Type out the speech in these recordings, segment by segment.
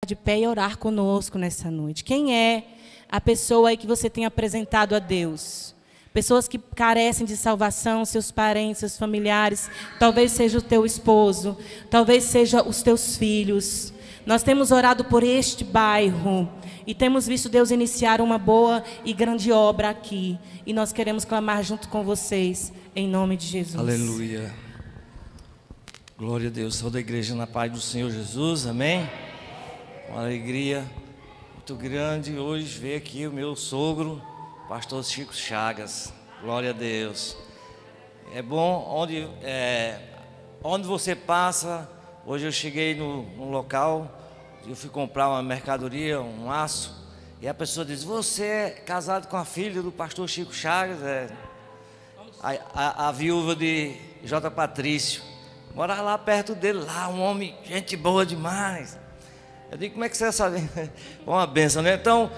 de pé e orar conosco nessa noite. Quem é a pessoa aí que você tem apresentado a Deus? Pessoas que carecem de salvação, seus parentes, seus familiares, talvez seja o teu esposo, talvez seja os teus filhos. Nós temos orado por este bairro e temos visto Deus iniciar uma boa e grande obra aqui. E nós queremos clamar junto com vocês, em nome de Jesus. Aleluia. Glória a Deus. Toda a igreja na paz do Senhor Jesus, amém? Uma alegria muito grande hoje ver aqui o meu sogro, pastor Chico Chagas. Glória a Deus. É bom onde você passa. Hoje eu cheguei no local, eu fui comprar uma mercadoria, um aço, e a pessoa diz: você é casado com a filha do pastor Chico Chagas? A viúva de J. Patrício. Mora lá perto dele, lá, um homem, gente boa demais. Eu digo: como é que você sabe? Uma benção, né? Então,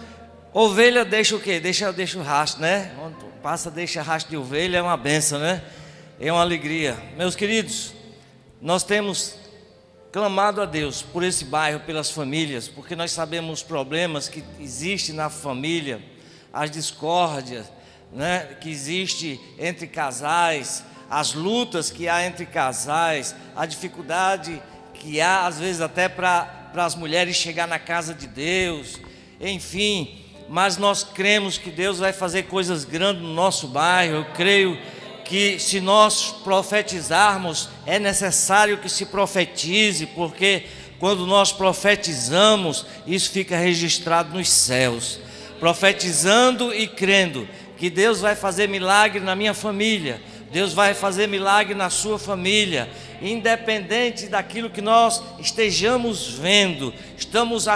ovelha deixa o quê? Deixa o rastro, né? Onde passa, deixa rastro de ovelha, é uma benção, né? É uma alegria. Meus queridos, nós temos clamado a Deus por esse bairro, pelas famílias, porque nós sabemos os problemas que existem na família, as discórdias, né, que existe entre casais, as lutas que há entre casais, a dificuldade que há às vezes até para as mulheres chegar na casa de Deus, enfim. Mas nós cremos que Deus vai fazer coisas grandes no nosso bairro. Eu creio que se nós profetizarmos, é necessário que se profetize, porque quando nós profetizamos, isso fica registrado nos céus. Profetizando e crendo que Deus vai fazer milagre na minha família, Deus vai fazer milagre na sua família, independente daquilo que nós estejamos vendo, estamos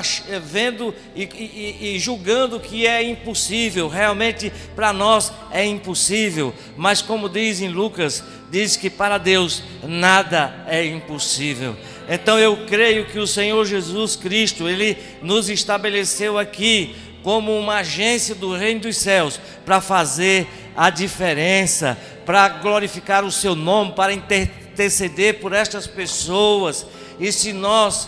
vendo e julgando que é impossível. Realmente para nós é impossível, mas como diz em Lucas, diz que para Deus nada é impossível. Então eu creio que o Senhor Jesus Cristo, Ele nos estabeleceu aqui como uma agência do reino dos céus, para fazer a diferença, para glorificar o seu nome, para interceder por estas pessoas. E se nós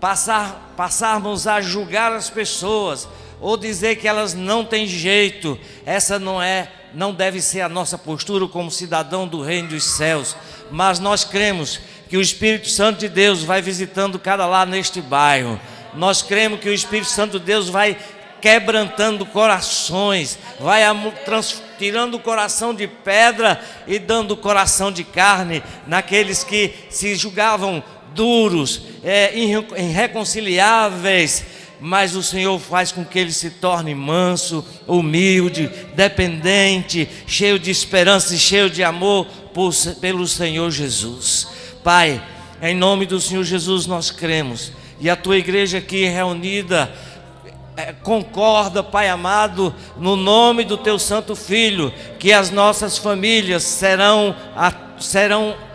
passarmos a julgar as pessoas, ou dizer que elas não têm jeito, essa não deve ser a nossa postura como cidadão do reino dos céus. Mas nós cremos que o Espírito Santo de Deus vai visitando cada lar neste bairro. Nós cremos que o Espírito Santo de Deus vai quebrantando corações, vai tirando o coração de pedra e dando o coração de carne naqueles que se julgavam duros, irreconciliáveis, mas o Senhor faz com que ele se torne manso, humilde, dependente, cheio de esperança e cheio de amor pelo Senhor Jesus. Pai, em nome do Senhor Jesus nós cremos, e a tua igreja aqui reunida concorda, Pai amado, no nome do teu santo Filho, que as nossas famílias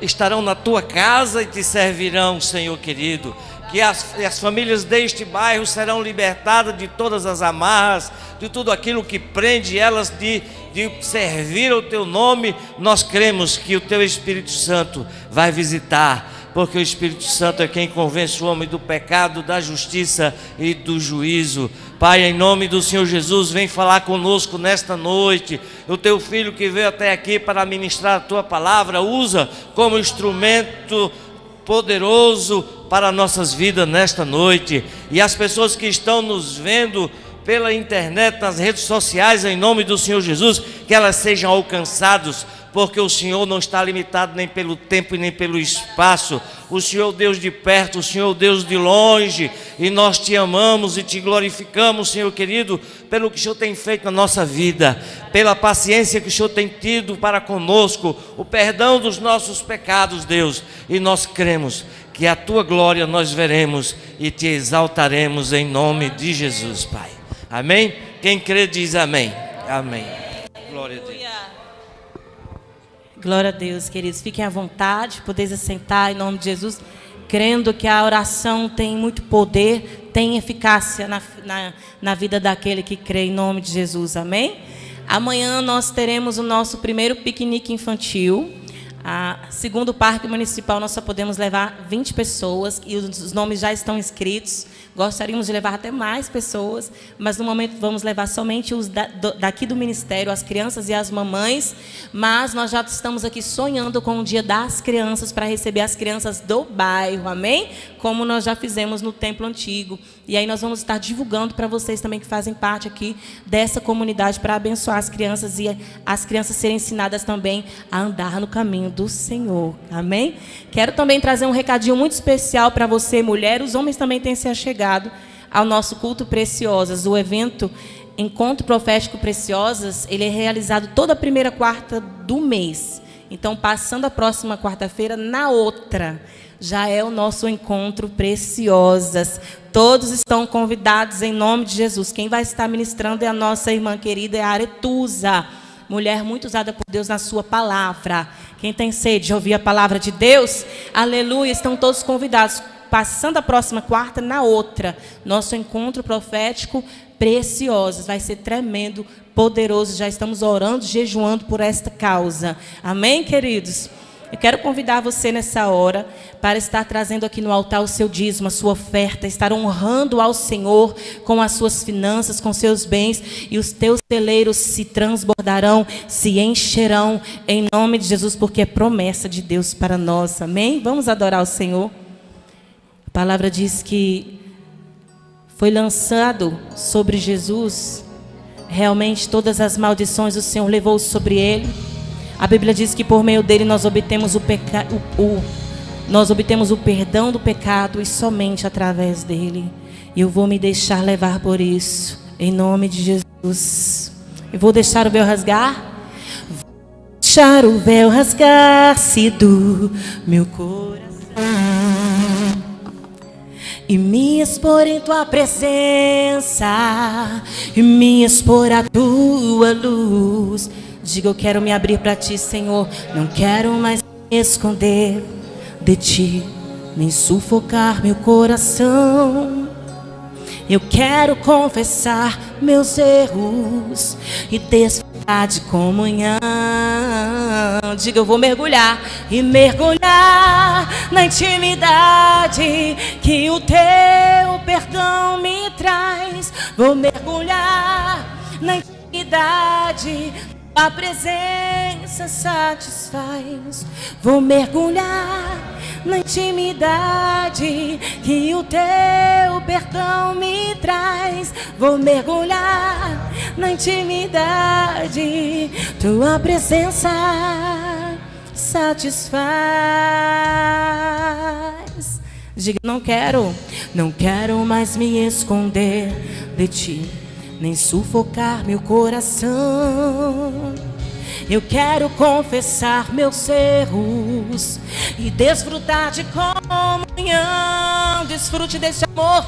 estarão na tua casa e te servirão, Senhor querido. Que as famílias deste bairro serão libertadas de todas as amarras, de tudo aquilo que prende elas de servir ao teu nome. Nós cremos que o teu Espírito Santo vai visitar, porque o Espírito Santo é quem convence o homem do pecado, da justiça e do juízo. Pai, em nome do Senhor Jesus, vem falar conosco nesta noite. O teu filho que veio até aqui para ministrar a tua palavra, usa como instrumento poderoso para nossas vidas nesta noite. E as pessoas que estão nos vendo pela internet, nas redes sociais, em nome do Senhor Jesus, que elas sejam alcançadas, porque o Senhor não está limitado nem pelo tempo e nem pelo espaço. O Senhor é o Deus de perto, o Senhor é o Deus de longe, e nós te amamos e te glorificamos, Senhor querido, pelo que o Senhor tem feito na nossa vida, pela paciência que o Senhor tem tido para conosco, o perdão dos nossos pecados, Deus, e nós cremos que a tua glória nós veremos e te exaltaremos em nome de Jesus, Pai. Amém? Quem crê diz amém. Amém. Glória a Deus. Glória a Deus, queridos. Fiquem à vontade, podeis assentar em nome de Jesus, crendo que a oração tem muito poder, tem eficácia na vida daquele que crê em nome de Jesus. Amém? Amanhã nós teremos o nosso primeiro piquenique infantil. Segundo o Parque Municipal, nós só podemos levar 20 pessoas e os nomes já estão inscritos. Gostaríamos de levar até mais pessoas, mas no momento vamos levar somente os daqui do Ministério, as crianças e as mamães. Mas nós já estamos aqui sonhando com o Dia das Crianças para receber as crianças do bairro, amém? Como nós já fizemos no Templo Antigo. E aí nós vamos estar divulgando para vocês também que fazem parte aqui dessa comunidade para abençoar as crianças e as crianças serem ensinadas também a andar no caminho do Senhor, amém? Quero também trazer um recadinho muito especial para você, mulher. Os homens também têm se achegado ao nosso culto Preciosas. O evento Encontro Profético Preciosas, ele é realizado toda a primeira quarta do mês. Então, passando a próxima quarta-feira, na outra, já é o nosso Encontro Preciosas. Todos estão convidados em nome de Jesus. Quem vai estar ministrando é a nossa irmã querida, é a Aretusa, mulher muito usada por Deus na sua palavra. Quem tem sede de ouvir a palavra de Deus, aleluia, estão todos convidados. Passando a próxima quarta, na outra, nosso Encontro Profético Preciosas. Vai ser tremendo, poderoso. Já estamos orando, jejuando por esta causa. Amém, queridos? Eu quero convidar você nessa hora para estar trazendo aqui no altar o seu dízimo, a sua oferta, estar honrando ao Senhor com as suas finanças, com seus bens, e os teus celeiros se transbordarão, se encherão, em nome de Jesus, porque é promessa de Deus para nós. Amém? Vamos adorar o Senhor. A palavra diz que foi lançado sobre Jesus, realmente todas as maldições o Senhor levou sobre ele. A Bíblia diz que por meio dele nós obtemos o perdão do pecado, e somente através dele. E eu vou me deixar levar por isso, em nome de Jesus. Eu vou deixar o véu rasgar. Vou deixar o véu rasgar-se do meu coração e me expor em tua presença, e me expor à tua luz. Diga: eu quero me abrir para ti, Senhor. Não quero mais me esconder de ti, nem sufocar meu coração. Eu quero confessar meus erros e desfrutar de comunhão. Diga: eu vou mergulhar e mergulhar na intimidade que o teu perdão me traz. Vou mergulhar na intimidade, a presença satisfaz. Vou mergulhar na intimidade que o teu perdão me traz. Vou mergulhar na intimidade, tua presença satisfaz. Diga: não quero mais me esconder de ti, nem sufocar meu coração. Eu quero confessar meus erros e desfrutar de comunhão. Desfrute desse amor.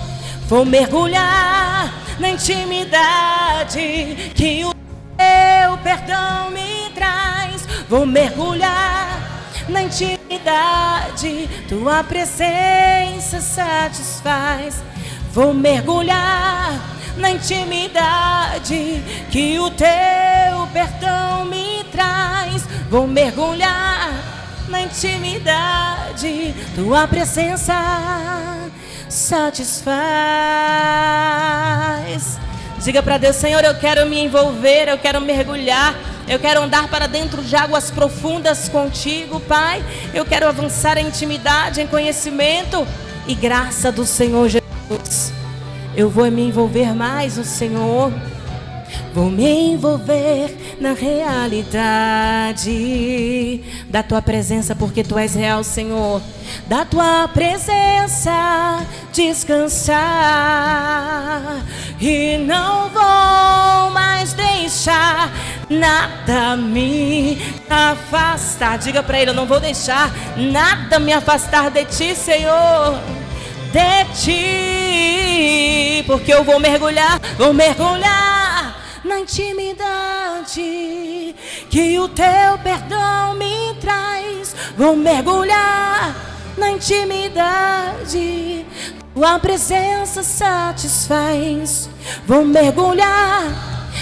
Vou mergulhar na intimidade que o teu perdão me traz. Vou mergulhar na intimidade, tua presença satisfaz. Vou mergulhar na intimidade que o teu perdão me traz. Vou mergulhar na intimidade, tua presença satisfaz. Diga para Deus: Senhor, eu quero me envolver, eu quero mergulhar, eu quero andar para dentro de águas profundas contigo, Pai. Eu quero avançar em intimidade, em conhecimento e graça do Senhor Jesus. Eu vou me envolver mais no Senhor. Vou me envolver na realidade da tua presença, porque tu és real, Senhor. Da tua presença descansar, e não vou mais deixar nada me afastar. Diga para ele: eu não vou deixar nada me afastar de ti, Senhor. De ti, porque eu vou mergulhar na intimidade que o teu perdão me traz. Vou mergulhar na intimidade, tua presença satisfaz. Vou mergulhar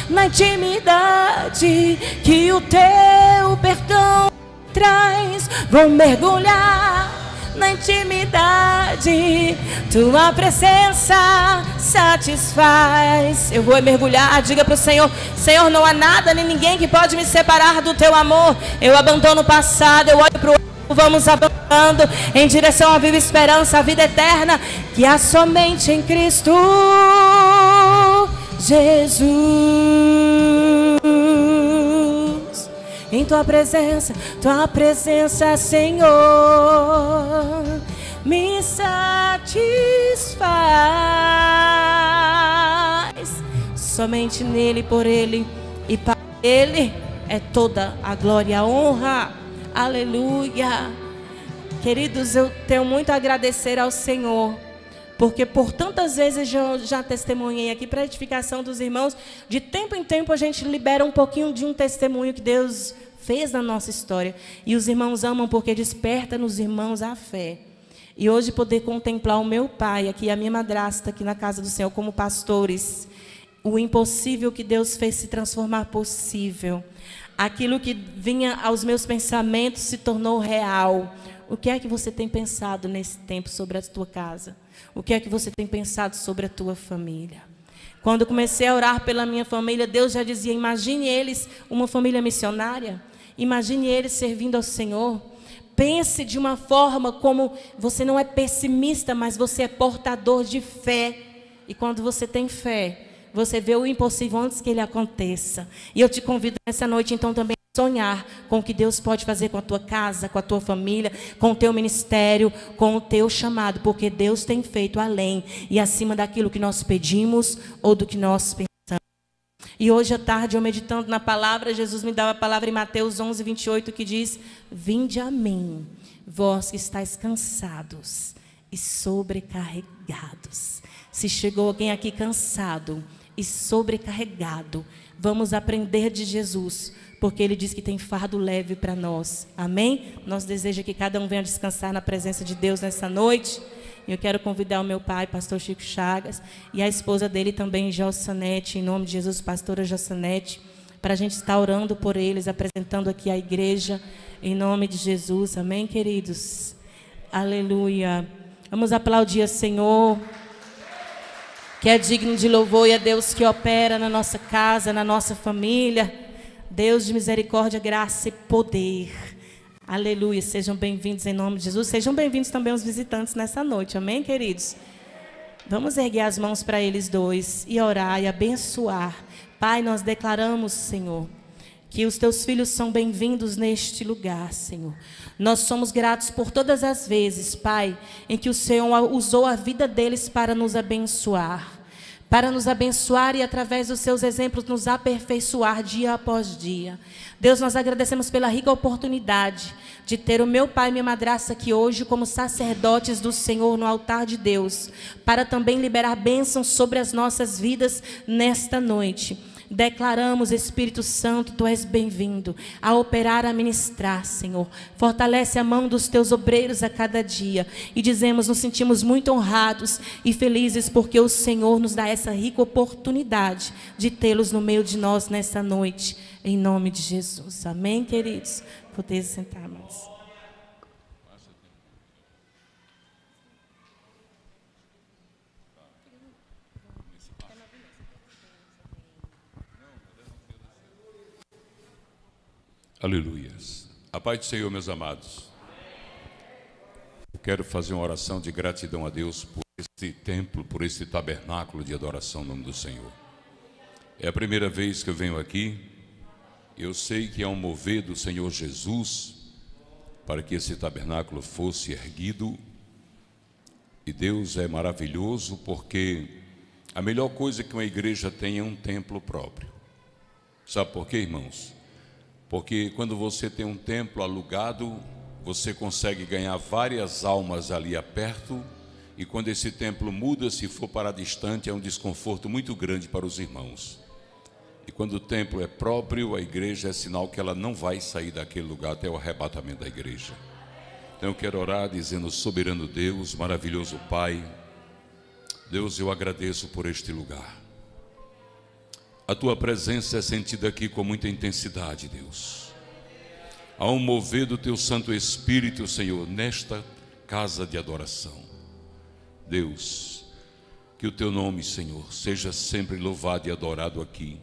na intimidade que o teu perdão traz, vou mergulhar na intimidade, tua presença satisfaz. Eu vou mergulhar, diga para o Senhor: Senhor, não há nada nem ninguém que pode me separar do teu amor. Eu abandono o passado, eu olho para o outro, vamos abandonando em direção à viva esperança, à vida eterna, que há somente em Cristo Jesus. Em tua presença, Senhor, me satisfaz. Somente nele, por ele e para ele é toda a glória e a honra. Aleluia. Queridos, eu tenho muito a agradecer ao Senhor, porque por tantas vezes eu já testemunhei aqui para a edificação dos irmãos. De tempo em tempo a gente libera um pouquinho de um testemunho que Deus fez na nossa história. E os irmãos amam porque desperta nos irmãos a fé. E hoje poder contemplar o meu pai aqui, a minha madrasta aqui na casa do Senhor como pastores. O impossível que Deus fez se transformar possível. Aquilo que vinha aos meus pensamentos se tornou real. O que é que você tem pensado nesse tempo sobre a tua casa? O que é que você tem pensado sobre a tua família? Quando eu comecei a orar pela minha família, Deus já dizia: imagine eles uma família missionária. Imagine eles servindo ao Senhor. Pense de uma forma como você não é pessimista, mas você é portador de fé. E quando você tem fé, você vê o impossível antes que ele aconteça. E eu te convido nessa noite, então, também a sonhar com o que Deus pode fazer com a tua casa, com a tua família, com o teu ministério, com o teu chamado. Porque Deus tem feito além e acima daquilo que nós pedimos ou do que nós pensamos. E hoje à tarde, eu meditando na palavra, Jesus me dá a palavra em Mateus 11, 28, que diz: vinde a mim, vós que estáis cansados e sobrecarregados. Se chegou alguém aqui cansado e sobrecarregado, vamos aprender de Jesus, porque Ele diz que tem fardo leve para nós. Amém? Nós desejamos que cada um venha descansar na presença de Deus nessa noite. Eu quero convidar o meu pai, pastor Chico Chagas, e a esposa dele também, Jossanete, em nome de Jesus, pastora Jossanete, para a gente estar orando por eles, apresentando aqui a igreja, em nome de Jesus. Amém, queridos? Aleluia. Vamos aplaudir ao Senhor, que é digno de louvor, e é Deus que opera na nossa casa, na nossa família. Deus de misericórdia, graça e poder. Aleluia, sejam bem-vindos em nome de Jesus. Sejam bem-vindos também os visitantes nessa noite, amém, queridos? Vamos erguer as mãos para eles dois e orar e abençoar. Pai, nós declaramos, Senhor, que os teus filhos são bem-vindos neste lugar, Senhor. Nós somos gratos por todas as vezes, Pai, em que o Senhor usou a vida deles para nos abençoar. Para nos abençoar e, através dos seus exemplos, nos aperfeiçoar dia após dia. Deus, nós agradecemos pela rica oportunidade de ter o meu pai e minha madrasta aqui hoje como sacerdotes do Senhor no altar de Deus, para também liberar bênçãos sobre as nossas vidas nesta noite. Declaramos, Espírito Santo, Tu és bem-vindo a operar, a ministrar, Senhor. Fortalece a mão dos Teus obreiros a cada dia. E dizemos, nos sentimos muito honrados e felizes porque o Senhor nos dá essa rica oportunidade de tê-los no meio de nós nessa noite. Em nome de Jesus. Amém, queridos? Poder sentar mais. Aleluias. A paz do Senhor, meus amados. Eu quero fazer uma oração de gratidão a Deus por este templo, por este tabernáculo de adoração no nome do Senhor. É a primeira vez que eu venho aqui. Eu sei que é um mover do Senhor Jesus para que esse tabernáculo fosse erguido. E Deus é maravilhoso porque a melhor coisa que uma igreja tem é um templo próprio. Sabe por quê, irmãos? Porque quando você tem um templo alugado, você consegue ganhar várias almas ali perto. E quando esse templo muda, se for para distante, é um desconforto muito grande para os irmãos. E quando o templo é próprio, a igreja é sinal que ela não vai sair daquele lugar até o arrebatamento da igreja. Então eu quero orar dizendo: soberano Deus, maravilhoso Pai, Deus, eu agradeço por este lugar. A Tua presença é sentida aqui com muita intensidade, Deus. Há um mover do teu Santo Espírito, Senhor, nesta casa de adoração. Deus, que o teu nome, Senhor, seja sempre louvado e adorado aqui.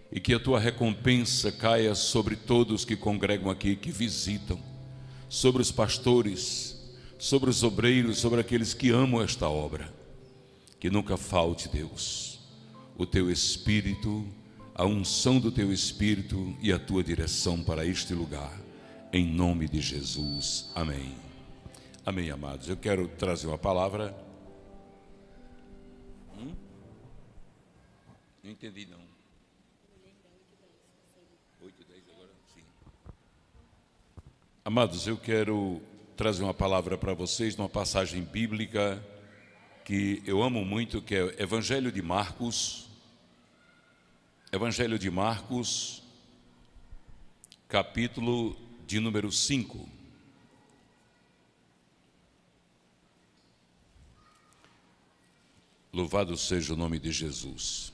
E que a tua recompensa caia sobre todos que congregam aqui, que visitam, sobre os pastores, sobre os obreiros, sobre aqueles que amam esta obra. Que nunca falte, Deus, o teu Espírito, a unção do teu Espírito e a tua direção para este lugar, em nome de Jesus. Amém. Amém, amados. Eu quero trazer uma palavra. Não entendi, não. 8:10 agora? Sim. Amados, eu quero trazer uma palavra para vocês, numa passagem bíblica que eu amo muito, que é Evangelho de Marcos. Evangelho de Marcos, capítulo de número 5. Louvado seja o nome de Jesus.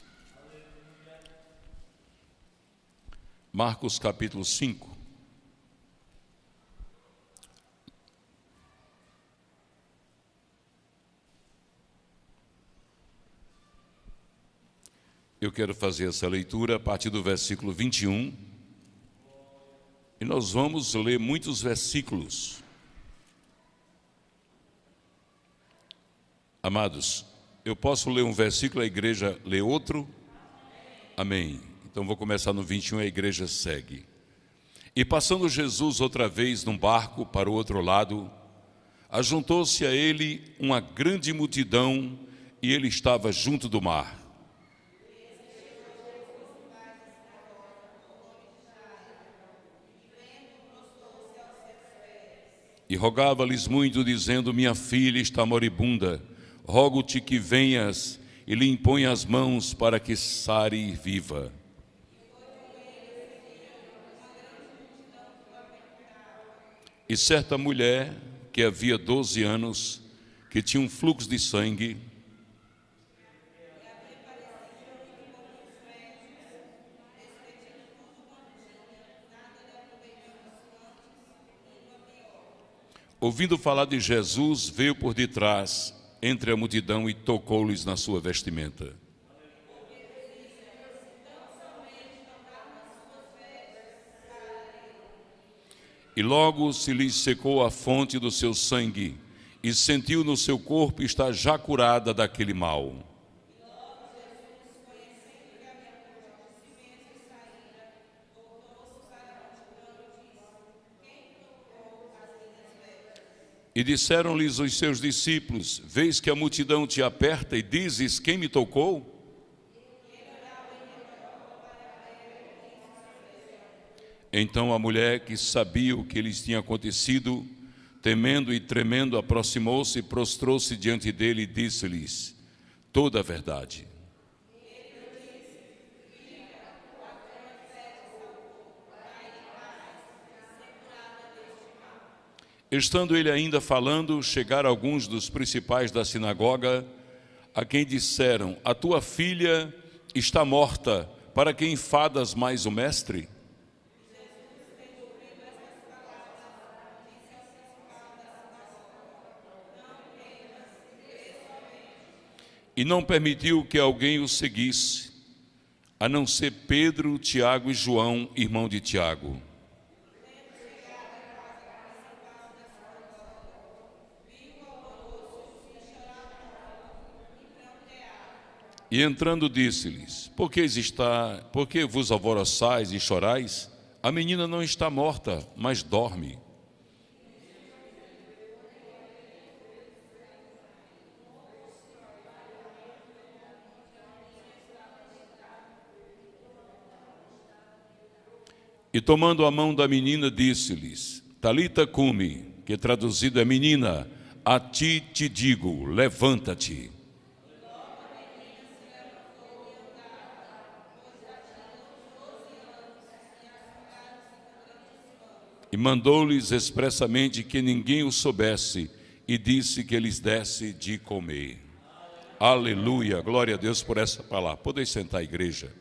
Marcos, capítulo 5. Eu quero fazer essa leitura a partir do versículo 21. E nós vamos ler muitos versículos. Amados, eu posso ler um versículo, a igreja lê outro? Amém. Então vou começar no 21, a igreja segue. E passando Jesus outra vez num barco para o outro lado, ajuntou-se a ele uma grande multidão e ele estava junto do mar. E rogava-lhes muito, dizendo: minha filha está moribunda, rogo-te que venhas e lhe impõe as mãos para que sare viva. E certa mulher, que havia 12 anos, que tinha um fluxo de sangue, ouvindo falar de Jesus, veio por detrás, entre a multidão, e tocou-lhes na sua vestimenta. E logo se lhe secou a fonte do seu sangue, e sentiu no seu corpo estar já curada daquele mal. E disseram-lhes os seus discípulos: vês que a multidão te aperta e dizes: quem me tocou? Então a mulher, que sabia o que lhes tinha acontecido, temendo e tremendo, aproximou-se e prostrou-se diante dele e disse-lhes toda a verdade. Estando ele ainda falando, chegaram alguns dos principais da sinagoga, a quem disseram: a tua filha está morta, para que enfadas mais o mestre? E não permitiu que alguém o seguisse, a não ser Pedro, Tiago e João, irmão de Tiago. E entrando disse-lhes: por que vos alvoroçais e chorais? A menina não está morta, mas dorme. E tomando a mão da menina, disse-lhes: Talita cumi, que traduzido é: menina, a ti te digo, levanta-te. E mandou-lhes expressamente que ninguém o soubesse, e disse que lhes desse de comer. Aleluia, glória a Deus por essa palavra. Podeis sentar, igreja.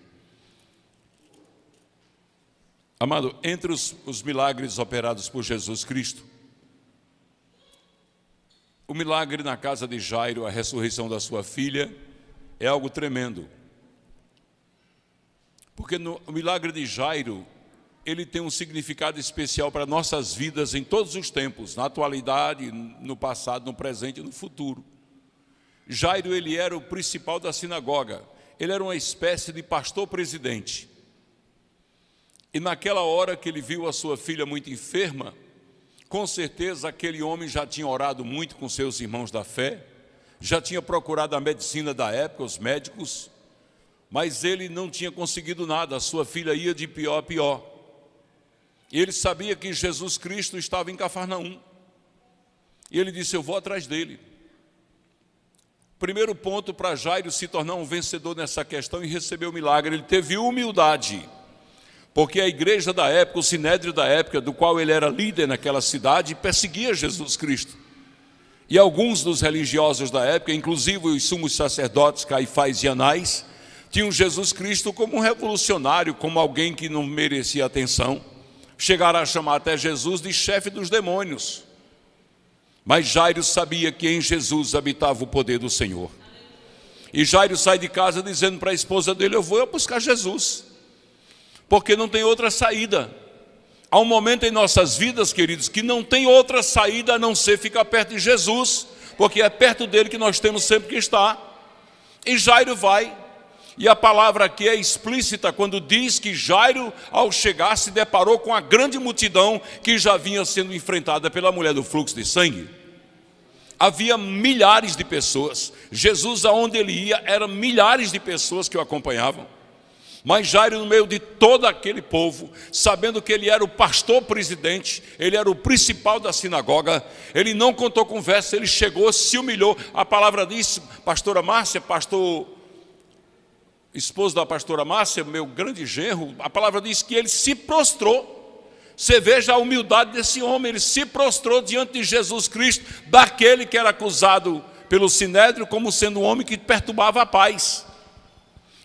Amado, entre os milagres operados por Jesus Cristo, o milagre na casa de Jairo, a ressurreição da sua filha, é algo tremendo. Porque o milagre de Jairo, ele tem um significado especial para nossas vidas em todos os tempos, na atualidade, no passado, no presente e no futuro. Jairo, ele era o principal da sinagoga. Ele era uma espécie de pastor presidente. E naquela hora que ele viu a sua filha muito enferma, com certeza aquele homem já tinha orado muito com seus irmãos da fé, já tinha procurado a medicina da época, os médicos, mas ele não tinha conseguido nada, a sua filha ia de pior a pior. E ele sabia que Jesus Cristo estava em Cafarnaum. E ele disse, eu vou atrás dele. Primeiro ponto para Jairo se tornar um vencedor nessa questão e receber o milagre, ele teve humildade. Porque a igreja da época, o sinédrio da época, do qual ele era líder naquela cidade, perseguia Jesus Cristo. E alguns dos religiosos da época, inclusive os sumos sacerdotes Caifás e Anás, tinham Jesus Cristo como um revolucionário, como alguém que não merecia atenção. Chegaram a chamar até Jesus de chefe dos demônios. Mas Jairo sabia que em Jesus habitava o poder do Senhor. E Jairo sai de casa dizendo para a esposa dele, eu vou buscar Jesus. Porque não tem outra saída. Há um momento em nossas vidas, queridos, que não tem outra saída a não ser ficar perto de Jesus, porque é perto dele que nós temos sempre que estar. E Jairo vai. E a palavra aqui é explícita quando diz que Jairo, ao chegar, se deparou com a grande multidão que já vinha sendo enfrentada pela mulher do fluxo de sangue. Havia milhares de pessoas. Jesus, aonde ele ia, eram milhares de pessoas que o acompanhavam. Mas Jairo, no meio de todo aquele povo, sabendo que ele era o pastor presidente, ele era o principal da sinagoga, ele não contou conversa, ele chegou, se humilhou. A palavra diz, pastora Márcia, esposo da pastora Márcia, meu grande genro, a palavra diz que ele se prostrou. Você veja a humildade desse homem, ele se prostrou diante de Jesus Cristo, daquele que era acusado pelo sinédrio como sendo um homem que perturbava a paz.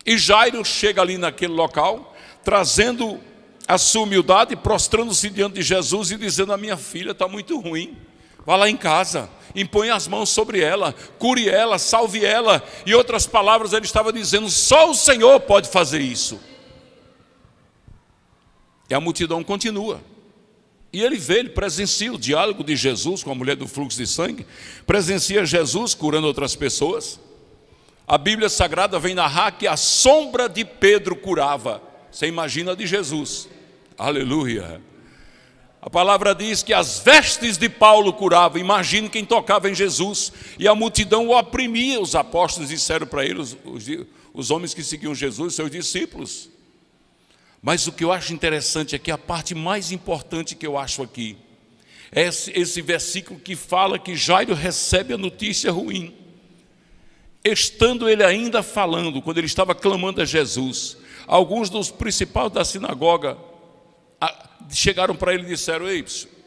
E Jairo chega ali naquele local, trazendo a sua humildade, prostrando-se diante de Jesus e dizendo, a minha filha está muito ruim, vá lá em casa, impõe as mãos sobre ela, cure ela, salve ela. Em outras palavras, ele estava dizendo, só o Senhor pode fazer isso. E a multidão continua. E ele presencia o diálogo de Jesus com a mulher do fluxo de sangue, presencia Jesus curando outras pessoas. A Bíblia Sagrada vem narrar que a sombra de Pedro curava. Você imagina de Jesus. Aleluia. A palavra diz que as vestes de Paulo curavam. Imagine quem tocava em Jesus. E a multidão o oprimia. Os apóstolos disseram para ele, os homens que seguiam Jesus, seus discípulos. Mas o que eu acho interessante aqui, a parte mais importante que eu acho aqui, é esse versículo que fala que Jairo recebe a notícia ruim. Estando ele ainda falando, quando ele estava clamando a Jesus, alguns dos principais da sinagoga chegaram para ele e disseram, ei,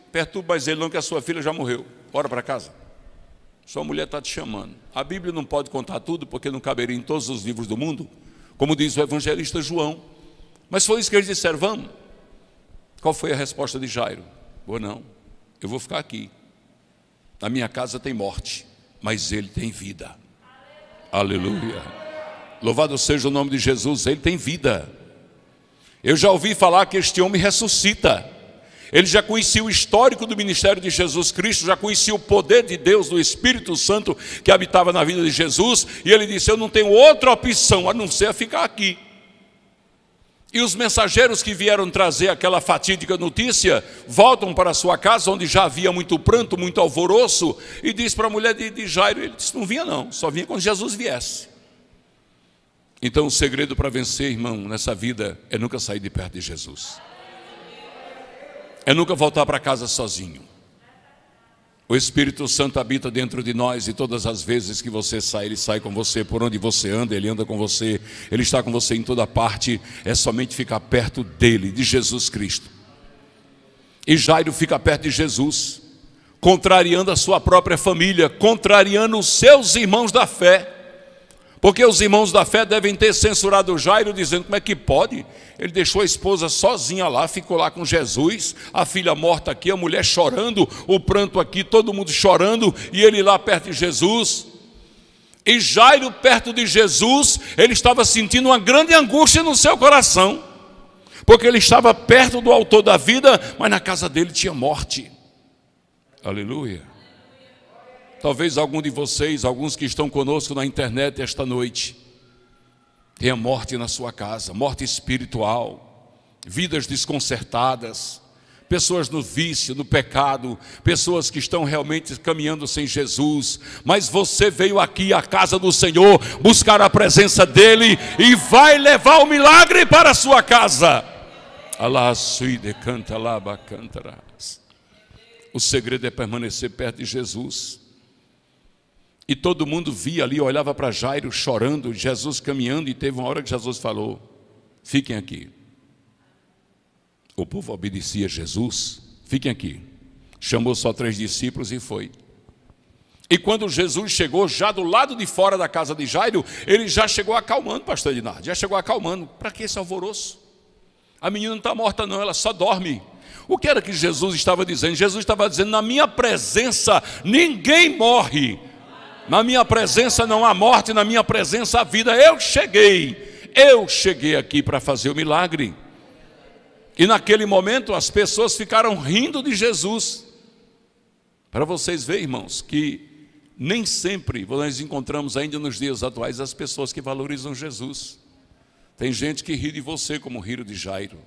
perturba mais ele não, que a sua filha já morreu, bora para casa, sua mulher está te chamando. A Bíblia não pode contar tudo, porque não caberia em todos os livros do mundo, como diz o evangelista João, mas foi isso que eles disseram, vamos. Qual foi a resposta de Jairo? Vou não, eu vou ficar aqui, na minha casa tem morte, mas ele tem vida. Aleluia. Louvado seja o nome de Jesus, ele tem vida. Eu já ouvi falar que este homem ressuscita. Ele já conhecia o histórico do ministério de Jesus Cristo, já conhecia o poder de Deus, do Espírito Santo que habitava na vida de Jesus, e ele disse, eu não tenho outra opção a não ser ficar aqui. E os mensageiros que vieram trazer aquela fatídica notícia voltam para a sua casa, onde já havia muito pranto, muito alvoroço, e diz para a mulher de Jairo, ele disse, não vinha não, só vinha quando Jesus viesse. Então o segredo para vencer, irmão, nessa vida, é nunca sair de perto de Jesus. É nunca voltar para casa sozinho. O Espírito Santo habita dentro de nós, e todas as vezes que você sai, ele sai com você. Por onde você anda, ele anda com você. Ele está com você em toda parte. É somente ficar perto dele, de Jesus Cristo. E Jairo fica perto de Jesus, contrariando a sua própria família, contrariando os seus irmãos da fé. Porque os irmãos da fé devem ter censurado Jairo, dizendo: como é que pode? Ele deixou a esposa sozinha lá, ficou lá com Jesus, a filha morta aqui, a mulher chorando, o pranto aqui, todo mundo chorando, e ele lá perto de Jesus. E Jairo, perto de Jesus, ele estava sentindo uma grande angústia no seu coração, porque ele estava perto do autor da vida, mas na casa dele tinha morte. Aleluia. Talvez algum de vocês, alguns que estão conosco na internet esta noite, tenha morte na sua casa, morte espiritual, vidas desconcertadas, pessoas no vício, no pecado, pessoas que estão realmente caminhando sem Jesus, mas você veio aqui à casa do Senhor buscar a presença dEle e vai levar o milagre para a sua casa. O segredo é permanecer perto de Jesus. E todo mundo via ali, olhava para Jairo chorando, Jesus caminhando, e teve uma hora que Jesus falou: fiquem aqui. O povo obedecia a Jesus: fiquem aqui. Chamou só 3 discípulos e foi. E quando Jesus chegou já do lado de fora da casa de Jairo, ele já chegou acalmando, pastor Ednardo, já chegou acalmando. Para que esse alvoroço? A menina não está morta não, ela só dorme. O que era que Jesus estava dizendo? Jesus estava dizendo: na minha presença ninguém morre. Na minha presença não há morte, na minha presença há vida. Eu cheguei aqui para fazer o milagre. E naquele momento as pessoas ficaram rindo de Jesus. Para vocês verem, irmãos, que nem sempre nós encontramos ainda nos dias atuais as pessoas que valorizam Jesus. Tem gente que ri de você como riram de Jairo,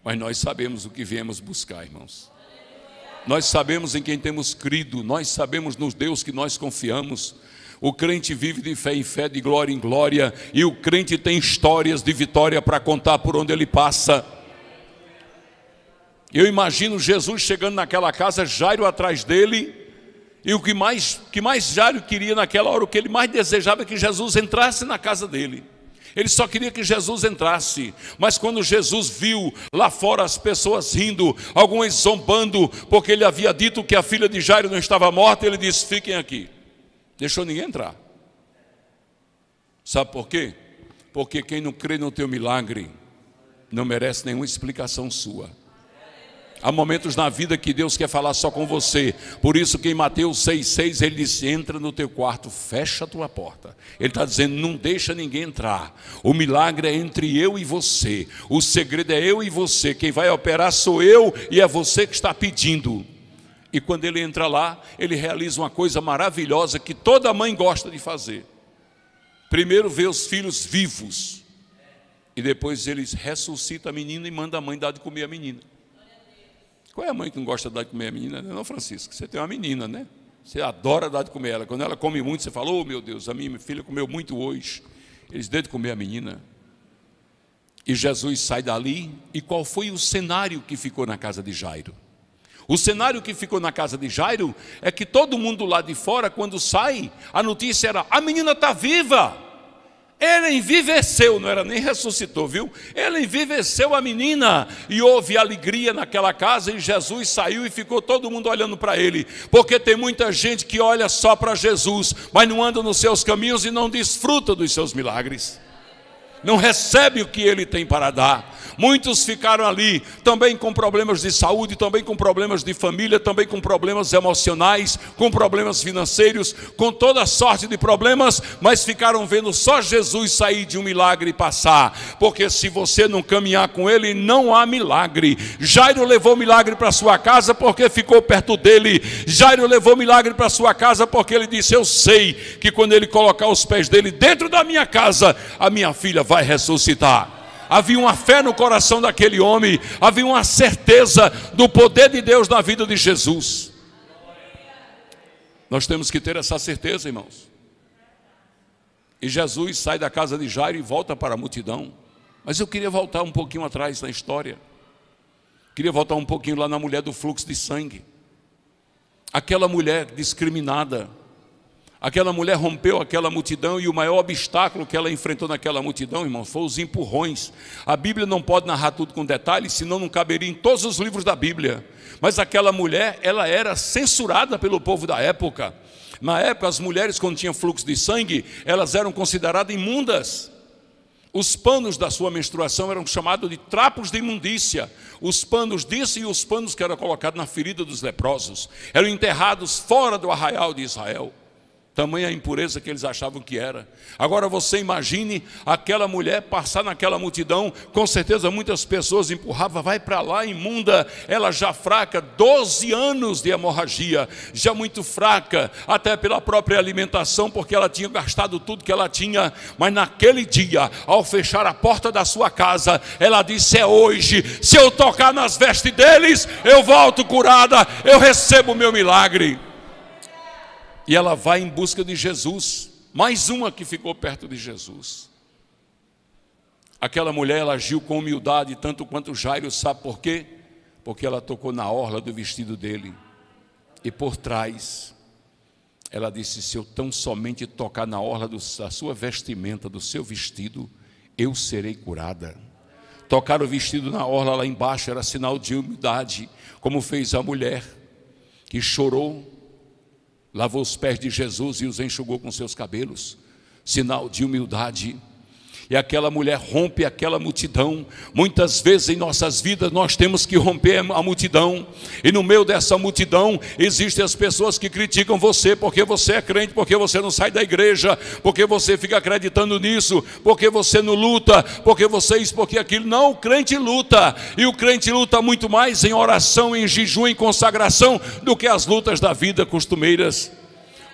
mas nós sabemos o que viemos buscar, irmãos. Nós sabemos em quem temos crido, nós sabemos no Deus que nós confiamos. O crente vive de fé em fé, de glória em glória, e o crente tem histórias de vitória para contar por onde ele passa. Eu imagino Jesus chegando naquela casa, Jairo atrás dele, e o que mais Jairo queria naquela hora, o que ele mais desejava é que Jesus entrasse na casa dele. Ele só queria que Jesus entrasse, mas quando Jesus viu lá fora as pessoas rindo, algumas zombando, porque ele havia dito que a filha de Jairo não estava morta, ele disse: fiquem aqui. Deixou ninguém entrar. Sabe por quê? Porque quem não crê no teu milagre não merece nenhuma explicação sua. Há momentos na vida que Deus quer falar só com você. Por isso que em Mateus 6,6 ele disse: entra no teu quarto, fecha a tua porta. Ele está dizendo: não deixa ninguém entrar. O milagre é entre eu e você. O segredo é eu e você. Quem vai operar sou eu e é você que está pedindo. E quando ele entra lá, ele realiza uma coisa maravilhosa que toda mãe gosta de fazer. Primeiro vê os filhos vivos, e depois ele ressuscita a menina e manda a mãe dar de comer a menina. Qual é a mãe que não gosta de dar de comer a menina? Não, Francisco, você tem uma menina, né? Você adora dar de comer ela. Quando ela come muito, você fala: oh meu Deus, a minha filha comeu muito hoje. Eles dão de comer a menina. E Jesus sai dali. E qual foi o cenário que ficou na casa de Jairo? O cenário que ficou na casa de Jairo é que todo mundo lá de fora, quando sai, a notícia era: a menina está viva. Ele enviveceu, não era nem ressuscitou, viu? Ele enviveceu a menina, e houve alegria naquela casa, e Jesus saiu e ficou todo mundo olhando para ele, porque tem muita gente que olha só para Jesus, mas não anda nos seus caminhos e não desfruta dos seus milagres, não recebe o que ele tem para dar. Muitos ficaram ali também com problemas de saúde, também com problemas de família, também com problemas emocionais, com problemas financeiros, com toda sorte de problemas, mas ficaram vendo só Jesus sair de um milagre e passar, porque se você não caminhar com ele, não há milagre. Jairo levou milagre para sua casa porque ficou perto dele. Jairo levou milagre para sua casa porque ele disse: eu sei que quando ele colocar os pés dele dentro da minha casa, a minha filha vai ressuscitar. Havia uma fé no coração daquele homem, havia uma certeza do poder de Deus na vida de Jesus. Nós temos que ter essa certeza, irmãos. E Jesus sai da casa de Jairo e volta para a multidão. Mas eu queria voltar um pouquinho atrás na história. Queria voltar um pouquinho lá na mulher do fluxo de sangue. Aquela mulher discriminada. Aquela mulher rompeu aquela multidão, e o maior obstáculo que ela enfrentou naquela multidão, irmãos, foi os empurrões. A Bíblia não pode narrar tudo com detalhes, senão não caberia em todos os livros da Bíblia. Mas aquela mulher, ela era censurada pelo povo da época. Na época, as mulheres, quando tinham fluxo de sangue, elas eram consideradas imundas. Os panos da sua menstruação eram chamados de trapos de imundícia. Os panos disso e os panos que eram colocados na ferida dos leprosos eram enterrados fora do arraial de Israel. Tamanha a impureza que eles achavam que era. Agora você imagine aquela mulher passar naquela multidão. Com certeza muitas pessoas empurravam, vai para lá, imunda. Ela já fraca, 12 anos de hemorragia, já muito fraca, até pela própria alimentação, porque ela tinha gastado tudo que ela tinha. Mas naquele dia, ao fechar a porta da sua casa, ela disse, é hoje, se eu tocar nas vestes deles, eu volto curada, eu recebo o meu milagre. E ela vai em busca de Jesus, mais uma que ficou perto de Jesus. Aquela mulher, ela agiu com humildade, tanto quanto Jairo, sabe por quê? Porque ela tocou na orla do vestido dele. E por trás, ela disse, se eu tão somente tocar na orla da sua vestimenta, do seu vestido, eu serei curada. Tocar o vestido na orla lá embaixo era sinal de humildade, como fez a mulher, que chorou, lavou os pés de Jesus e os enxugou com seus cabelos, sinal de humildade. E aquela mulher rompe aquela multidão. Muitas vezes em nossas vidas nós temos que romper a multidão. E no meio dessa multidão existem as pessoas que criticam você porque você é crente, porque você não sai da igreja, porque você fica acreditando nisso, porque você não luta, porque você isso, porque aquilo. Não, o crente luta. E o crente luta muito mais em oração, em jejum, em consagração, do que as lutas da vida costumeiras.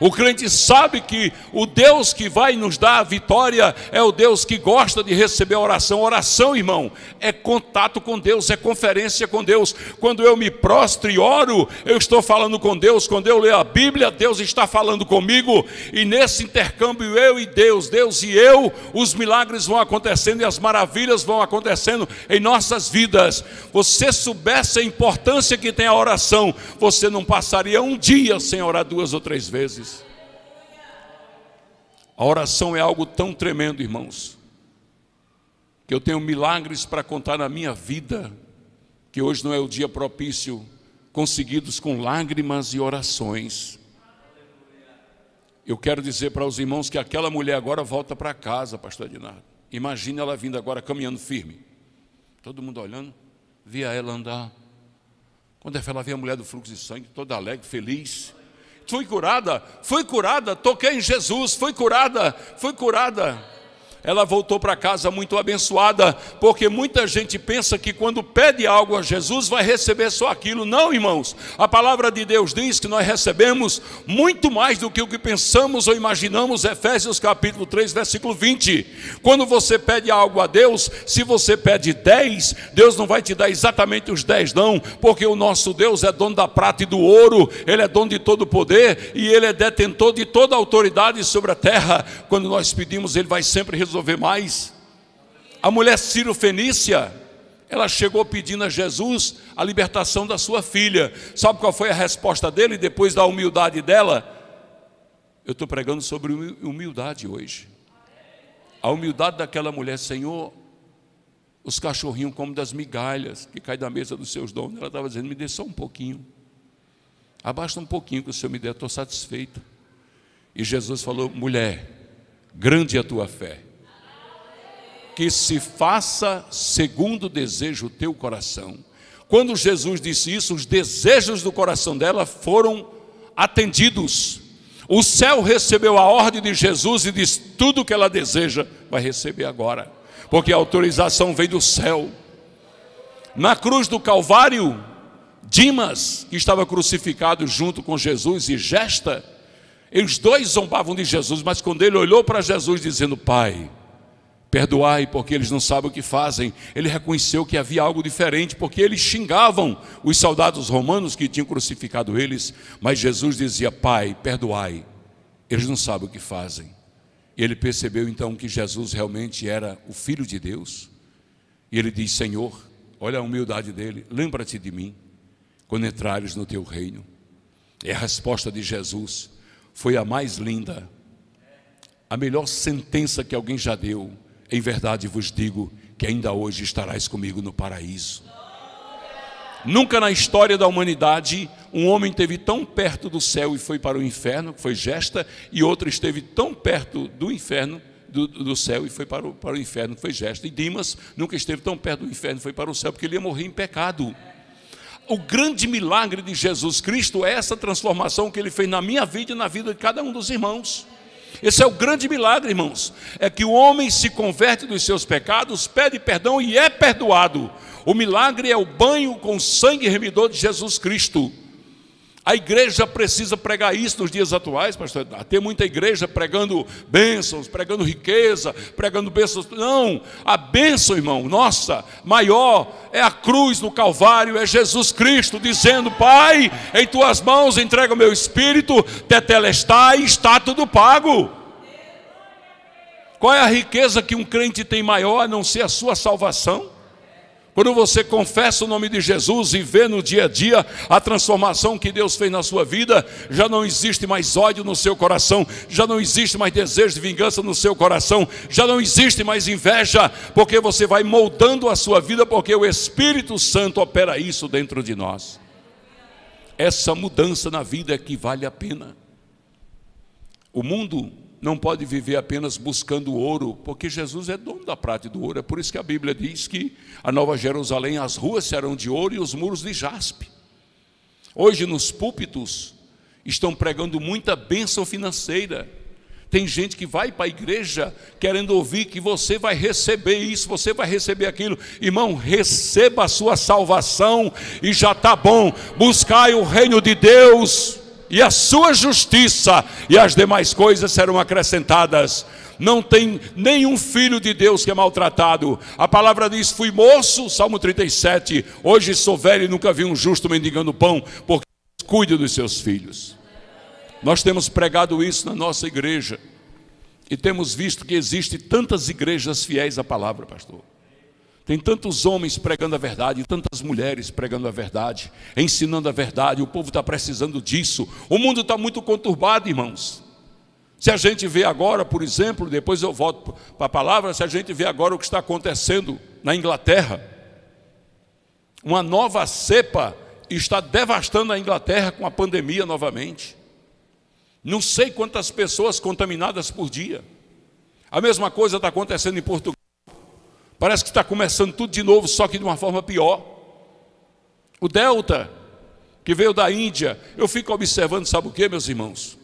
O crente sabe que o Deus que vai nos dar a vitória é o Deus que gosta de receber a oração. Oração, irmão, é contato com Deus, é conferência com Deus. Quando eu me prostro e oro, eu estou falando com Deus. Quando eu leio a Bíblia, Deus está falando comigo. E nesse intercâmbio, eu e Deus, Deus e eu, os milagres vão acontecendo e as maravilhas vão acontecendo em nossas vidas. Você soubesse a importância que tem a oração, você não passaria um dia sem orar 2 ou 3 vezes. A oração é algo tão tremendo, irmãos, que eu tenho milagres para contar na minha vida, que hoje não é o dia propício, conseguidos com lágrimas e orações. Eu quero dizer para os irmãos que aquela mulher agora volta para casa, pastor Ednardo. Imagine ela vindo agora caminhando firme. Todo mundo olhando, via ela andar. Quando ela vê a mulher do fluxo de sangue, toda alegre, feliz. Fui curada, toquei em Jesus, fui curada. Ela voltou para casa muito abençoada, porque muita gente pensa que quando pede algo a Jesus vai receber só aquilo. Não, irmãos, a palavra de Deus diz que nós recebemos muito mais do que o que pensamos ou imaginamos. Efésios capítulo 3, versículo 20. Quando você pede algo a Deus, se você pede 10, Deus não vai te dar exatamente os 10 não, porque o nosso Deus é dono da prata e do ouro, Ele é dono de todo o poder e Ele é detentor de toda a autoridade sobre a terra. Quando nós pedimos, Ele vai sempre resolver mais. A mulher Ciro-fenícia, ela chegou pedindo a Jesus a libertação da sua filha. Sabe qual foi a resposta dele depois da humildade dela? Eu estou pregando sobre humildade hoje. A humildade daquela mulher, Senhor, os cachorrinhos comem das migalhas que caem da mesa dos seus donos. Ela estava dizendo, me dê só um pouquinho, abaixa um pouquinho que o Senhor me der, eu estou satisfeita. E Jesus falou, mulher, grande é a tua fé, que se faça segundo o desejo do teu coração. Quando Jesus disse isso, os desejos do coração dela foram atendidos. O céu recebeu a ordem de Jesus e disse, tudo que ela deseja vai receber agora, porque a autorização veio do céu. Na cruz do Calvário, Dimas, que estava crucificado junto com Jesus, e Gesta, os dois zombavam de Jesus, mas quando ele olhou para Jesus dizendo, Pai, perdoai porque eles não sabem o que fazem, ele reconheceu que havia algo diferente, porque eles xingavam os soldados romanos que tinham crucificado eles, mas Jesus dizia, Pai, perdoai, eles não sabem o que fazem. E ele percebeu então que Jesus realmente era o Filho de Deus, e ele diz, Senhor, olha a humildade dele, lembra-te de mim, quando entrares no teu reino. E a resposta de Jesus foi a mais linda, a melhor sentença que alguém já deu, em verdade vos digo, que ainda hoje estarás comigo no paraíso. Nunca na história da humanidade um homem esteve tão perto do céu e foi para o inferno, que foi Gesta, e outro esteve tão perto do inferno, do céu, e foi para o inferno, que foi Gesta. E Dimas nunca esteve tão perto do inferno e foi para o céu, porque ele ia morrer em pecado. O grande milagre de Jesus Cristo é essa transformação que ele fez na minha vida e na vida de cada um dos irmãos. Esse é o grande milagre, irmãos. É que o homem se converte dos seus pecados, pede perdão e é perdoado. O milagre é o banho com sangue remidor de Jesus Cristo. A igreja precisa pregar isso nos dias atuais, pastor. Tem muita igreja pregando bênçãos, pregando riqueza, pregando bênçãos. Não, a bênção, irmão, nossa, maior é a cruz no Calvário, é Jesus Cristo dizendo: Pai, em tuas mãos entrego o meu espírito, tetelestai, está tudo pago. Qual é a riqueza que um crente tem maior a não ser a sua salvação? Quando você confessa o nome de Jesus e vê no dia a dia a transformação que Deus fez na sua vida, já não existe mais ódio no seu coração, já não existe mais desejo de vingança no seu coração, já não existe mais inveja, porque você vai moldando a sua vida, porque o Espírito Santo opera isso dentro de nós. Essa mudança na vida é que vale a pena. O mundo não pode viver apenas buscando ouro, porque Jesus é dono da prata e do ouro. É por isso que a Bíblia diz que a Nova Jerusalém, as ruas serão de ouro e os muros de jaspe. Hoje nos púlpitos estão pregando muita bênção financeira. Tem gente que vai para a igreja querendo ouvir que você vai receber isso, você vai receber aquilo. Irmão, receba a sua salvação e já está bom. Buscai o reino de Deus e a sua justiça, e as demais coisas serão acrescentadas. Não tem nenhum filho de Deus que é maltratado. A palavra diz: fui moço, Salmo 37, hoje sou velho e nunca vi um justo mendigando pão, porque cuida dos seus filhos. Nós temos pregado isso na nossa igreja, e temos visto que existe tantas igrejas fiéis à palavra, pastor. Tem tantos homens pregando a verdade, tantas mulheres pregando a verdade, ensinando a verdade. O povo está precisando disso. O mundo está muito conturbado, irmãos. Se a gente vê agora, por exemplo, depois eu volto para a palavra, se a gente vê agora o que está acontecendo na Inglaterra, uma nova cepa está devastando a Inglaterra com a pandemia novamente. Não sei quantas pessoas contaminadas por dia. A mesma coisa está acontecendo em Portugal. Parece que está começando tudo de novo, só que de uma forma pior. O Delta, que veio da Índia, eu fico observando, sabe o que, meus irmãos?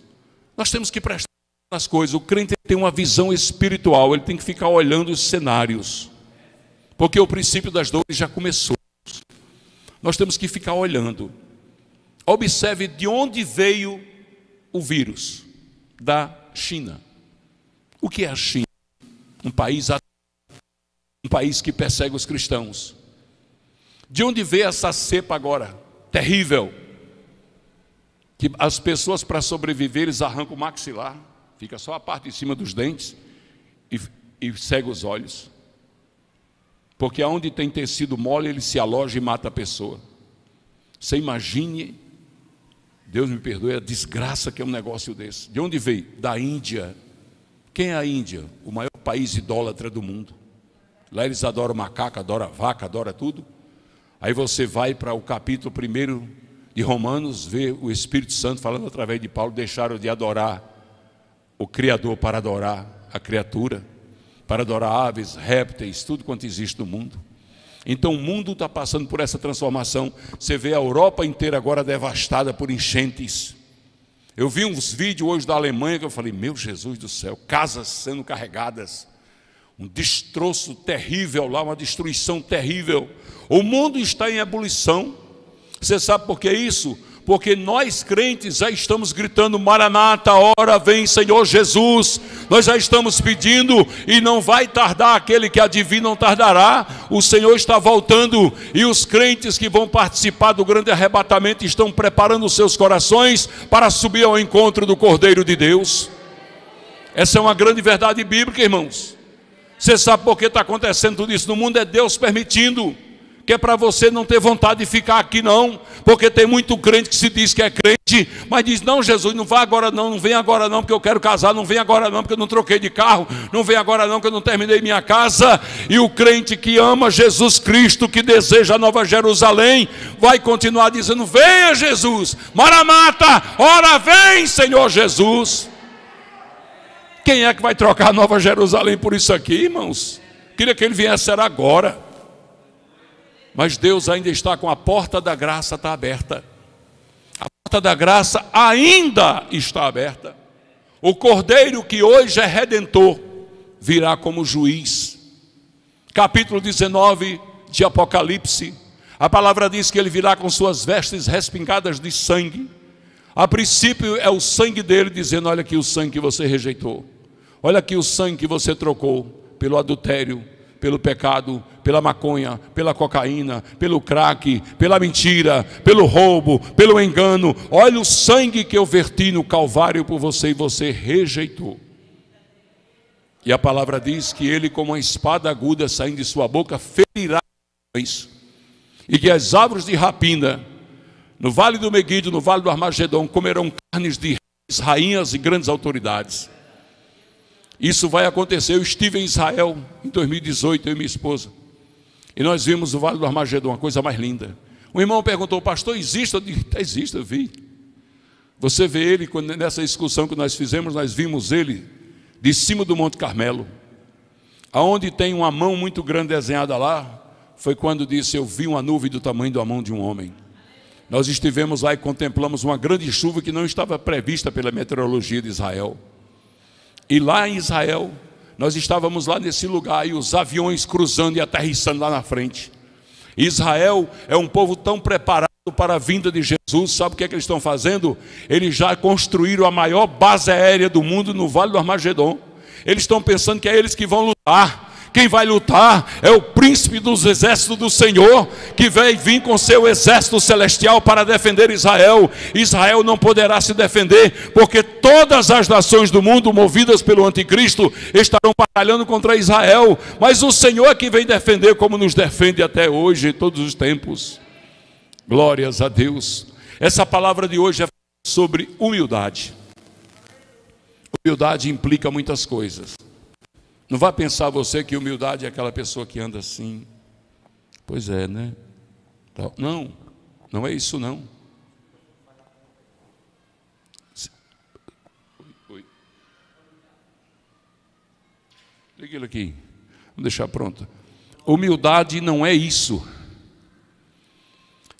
Nós temos que prestar nas coisas. O crente tem uma visão espiritual, ele tem que ficar olhando os cenários, porque o princípio das dores já começou. Nós temos que ficar olhando. Observe de onde veio o vírus. Da China. O que é a China? Um país que persegue os cristãos. De onde veio essa cepa agora? Terrível. Que as pessoas, para sobreviver, eles arrancam o maxilar, fica só a parte de cima dos dentes e cega os olhos. Porque aonde tem tecido mole, ele se aloja e mata a pessoa. Você imagine, Deus me perdoe, a desgraça que é um negócio desse. De onde veio? Da Índia. Quem é a Índia? O maior país idólatra do mundo. Lá eles adoram macaco, adoram vaca, adoram tudo. Aí você vai para o capítulo 1 de Romanos, vê o Espírito Santo falando através de Paulo: deixaram de adorar o Criador para adorar a criatura, para adorar aves, répteis, tudo quanto existe no mundo. Então o mundo está passando por essa transformação. Você vê a Europa inteira agora devastada por enchentes. Eu vi uns vídeos hoje da Alemanha que eu falei: meu Jesus do céu, casas sendo carregadas. Um destroço terrível lá, uma destruição terrível. O mundo está em ebulição. Você sabe por que isso? Porque nós crentes já estamos gritando: Maranata, ora vem Senhor Jesus. Nós já estamos pedindo e não vai tardar. Aquele que adivinha não tardará. O Senhor está voltando e os crentes que vão participar do grande arrebatamento estão preparando os seus corações para subir ao encontro do Cordeiro de Deus. Essa é uma grande verdade bíblica, irmãos. Você sabe por que está acontecendo tudo isso no mundo? É Deus permitindo. que é para você não ter vontade de ficar aqui não, porque tem muito crente que se diz que é crente, mas diz, não Jesus, não vá agora não, não vem agora não, porque eu quero casar, não vem agora não, porque eu não troquei de carro, não vem agora não, porque eu não terminei minha casa. E o crente que ama Jesus Cristo, que deseja a Nova Jerusalém, vai continuar dizendo, venha Jesus, Maranata, ora vem Senhor Jesus. Quem é que vai trocar a Nova Jerusalém por isso aqui, irmãos? Queria que ele viesse agora. Mas Deus ainda está com a porta da graça está aberta. A porta da graça ainda está aberta. O Cordeiro que hoje é Redentor virá como juiz. Capítulo 19 de Apocalipse. A palavra diz que ele virá com suas vestes respingadas de sangue. A princípio é o sangue dele dizendo, olha aqui o sangue que você rejeitou. Olha aqui o sangue que você trocou pelo adultério, pelo pecado, pela maconha, pela cocaína, pelo crack, pela mentira, pelo roubo, pelo engano. Olha o sangue que eu verti no Calvário por você e você rejeitou. E a palavra diz que ele, como uma espada aguda saindo de sua boca, ferirá isso. E que as árvores de rapina, no vale do Meguido, no vale do Armagedon, comerão carnes de reis, rainhas e grandes autoridades. Isso vai acontecer. Eu estive em Israel em 2018, eu e minha esposa, e nós vimos o Vale do Armagedon, uma coisa mais linda. Um irmão perguntou, pastor, existe? Eu disse, existe, eu vi. Você vê ele, nessa excursão que nós fizemos, nós vimos ele de cima do Monte Carmelo, aonde tem uma mão muito grande desenhada lá. Foi quando disse, eu vi uma nuvem do tamanho da mão de um homem. Nós estivemos lá e contemplamos uma grande chuva que não estava prevista pela meteorologia de Israel. E lá em Israel, nós estávamos lá nesse lugar, e os aviões cruzando e aterrissando lá na frente. Israel é um povo tão preparado para a vinda de Jesus. Sabe o que é que eles estão fazendo? Eles já construíram a maior base aérea do mundo no Vale do Armagedon. Eles estão pensando que é eles que vão lutar. Quem vai lutar é o príncipe dos exércitos do Senhor, que vai vir com seu exército celestial para defender Israel. Israel não poderá se defender, porque todas as nações do mundo, movidas pelo anticristo, estarão batalhando contra Israel. Mas o Senhor é que vem defender, como nos defende até hoje, em todos os tempos. Glórias a Deus. Essa palavra de hoje é sobre humildade. Humildade implica muitas coisas. Não vá pensar você que humildade é aquela pessoa que anda assim. Pois é, né? Não, não é isso não. Oi. Liga ele aqui. Vamos deixar pronto. Humildade não é isso.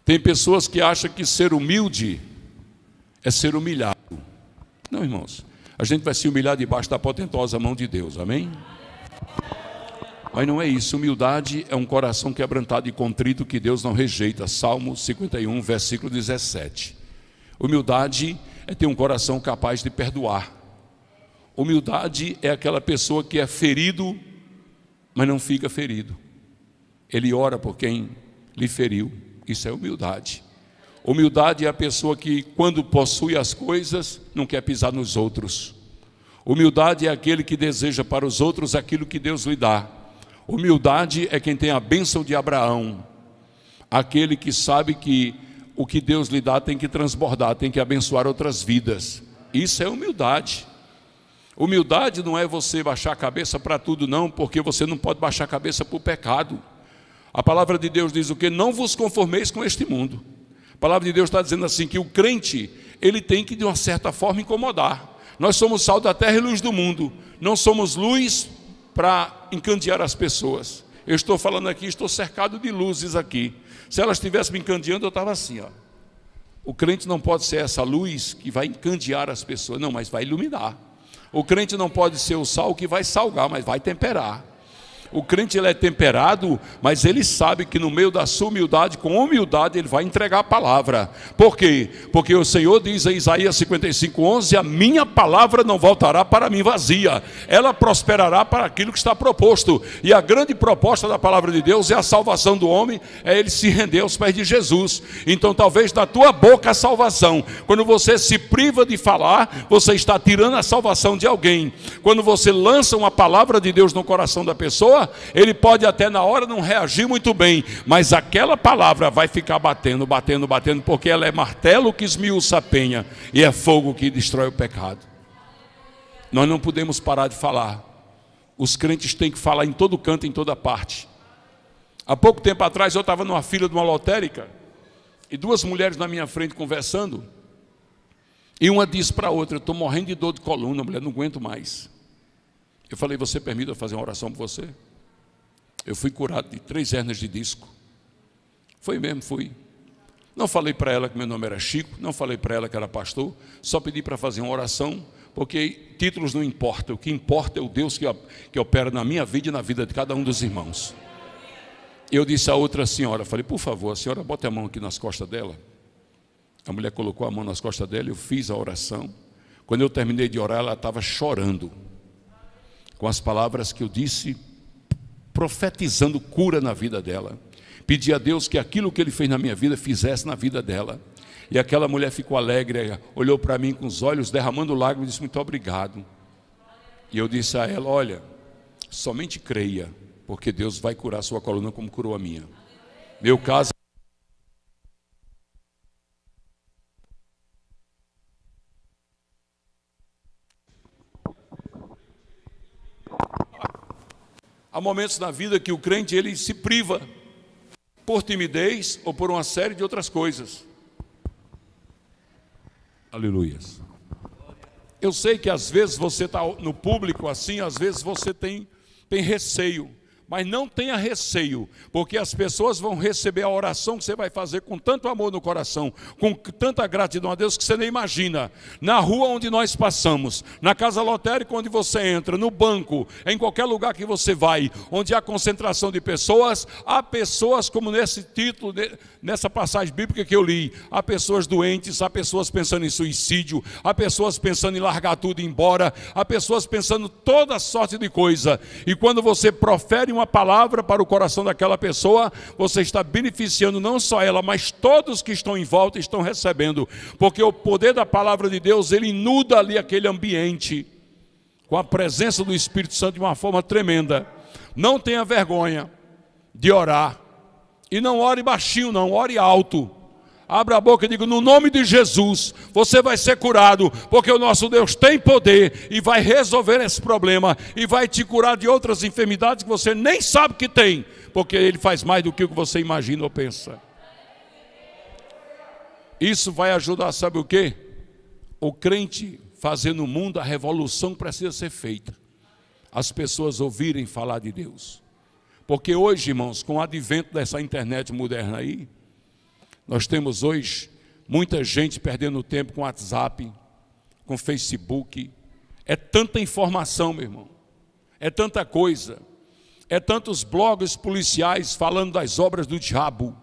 Tem pessoas que acham que ser humilde é ser humilhado. Não, irmãos. A gente vai se humilhar debaixo da potentosa mão de Deus, amém? Mas não é isso. Humildade é um coração quebrantado e contrito que Deus não rejeita. Salmo 51, versículo 17. Humildade é ter um coração capaz de perdoar. Humildade é aquela pessoa que é ferido, mas não fica ferido. Ele ora por quem lhe feriu. Isso é humildade. Humildade é a pessoa que, quando possui as coisas, não quer pisar nos outros. Humildade é aquele que deseja para os outros aquilo que Deus lhe dá. Humildade é quem tem a bênção de Abraão. Aquele que sabe que o que Deus lhe dá tem que transbordar, tem que abençoar outras vidas. Isso é humildade. Humildade não é você baixar a cabeça para tudo, não, porque você não pode baixar a cabeça para o pecado. A palavra de Deus diz o quê? Não vos conformeis com este mundo. A palavra de Deus está dizendo assim, que o crente, ele tem que de uma certa forma incomodar. Nós somos sal da terra e luz do mundo. Não somos luz para encandear as pessoas. Eu estou falando aqui, estou cercado de luzes aqui. Se elas estivessem me encandeando, eu estava assim, ó. O crente não pode ser essa luz que vai encandear as pessoas, não, mas vai iluminar. O crente não pode ser o sal que vai salgar, mas vai temperar. O crente, ele é temperado, mas ele sabe que no meio da sua humildade, com humildade, ele vai entregar a palavra. Por quê? Porque o Senhor diz em Isaías 55:11, a minha palavra não voltará para mim vazia, ela prosperará para aquilo que está proposto. E a grande proposta da palavra de Deus é a salvação do homem, é ele se render aos pés de Jesus. Então talvez da tua boca a salvação. Quando você se priva de falar, você está tirando a salvação de alguém. Quando você lança uma palavra de Deus no coração da pessoa, pessoa, ele pode até na hora não reagir muito bem, mas aquela palavra vai ficar batendo, batendo, batendo, porque ela é martelo que esmiuça a penha e é fogo que destrói o pecado. Nós não podemos parar de falar. Os crentes têm que falar em todo canto, em toda parte. Há pouco tempo atrás eu estava numa fila de uma lotérica e duas mulheres na minha frente conversando, e uma disse para a outra: eu estou morrendo de dor de coluna, mulher, não aguento mais. Eu falei: você permite eu fazer uma oração por você? Eu fui curado de 3 hérnias de disco. Foi mesmo, fui. Não falei para ela que meu nome era Chico, não falei para ela que era pastor, só pedi para fazer uma oração, porque títulos não importam, o que importa é o Deus que opera na minha vida e na vida de cada um dos irmãos. Eu disse a outra senhora, falei: por favor, a senhora bote a mão aqui nas costas dela. A mulher colocou a mão nas costas dela, eu fiz a oração. Quando eu terminei de orar, ela estava chorando, com as palavras que eu disse, profetizando cura na vida dela. Pedi a Deus que aquilo que Ele fez na minha vida, fizesse na vida dela. E aquela mulher ficou alegre, olhou para mim com os olhos derramando lágrimas e disse: muito obrigado. E eu disse a ela: olha, somente creia, porque Deus vai curar a sua coluna como curou a minha. Meu caso... Há momentos na vida que o crente ele se priva por timidez ou por uma série de outras coisas. Aleluias. Eu sei que às vezes você está no público assim, às vezes você tem receio. Mas não tenha receio, porque as pessoas vão receber a oração que você vai fazer com tanto amor no coração, com tanta gratidão a Deus que você nem imagina. Na rua onde nós passamos, na casa lotérica onde você entra, no banco, em qualquer lugar que você vai, onde há concentração de pessoas, há pessoas como nesse título, nessa passagem bíblica que eu li, há pessoas doentes, há pessoas pensando em suicídio, há pessoas pensando em largar tudo e ir embora, há pessoas pensando toda sorte de coisa. E quando você profere uma palavra para o coração daquela pessoa, você está beneficiando não só ela, mas todos que estão em volta estão recebendo, porque o poder da palavra de Deus, ele inunda ali aquele ambiente, com a presença do Espírito Santo de uma forma tremenda. Não tenha vergonha de orar, e não ore baixinho não, ore alto. Abra a boca e diga: no nome de Jesus, você vai ser curado, porque o nosso Deus tem poder e vai resolver esse problema e vai te curar de outras enfermidades que você nem sabe que tem, porque Ele faz mais do que o que você imagina ou pensa. Isso vai ajudar, sabe o quê? O crente fazer no mundo a revolução que precisa ser feita. As pessoas ouvirem falar de Deus. Porque hoje, irmãos, com o advento dessa internet moderna aí, nós temos hoje muita gente perdendo tempo com WhatsApp, com Facebook. É tanta informação, meu irmão. É tanta coisa. É tantos blogs policiais falando das obras do diabo.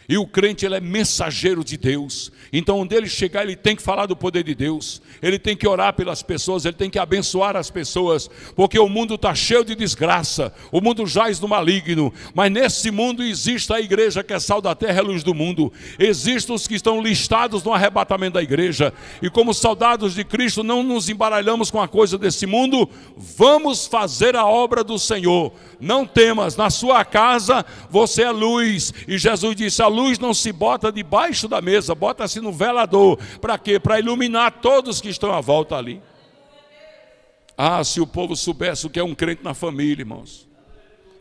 E o crente, ele é mensageiro de Deus. Então, onde ele chegar, ele tem que falar do poder de Deus. Ele tem que orar pelas pessoas, ele tem que abençoar as pessoas. Porque o mundo está cheio de desgraça. O mundo jaz do maligno. Mas nesse mundo existe a igreja que é sal da terra e luz do mundo. Existem os que estão listados no arrebatamento da igreja. E como soldados de Cristo, não nos embaralhamos com a coisa desse mundo. Vamos fazer a obra do Senhor. Não temas, na sua casa você é luz. E Jesus disse: a luz não se bota debaixo da mesa, bota-se no velador. Para quê? Para iluminar todos que estão à volta ali. Ah, se o povo soubesse o que é um crente na família, irmãos.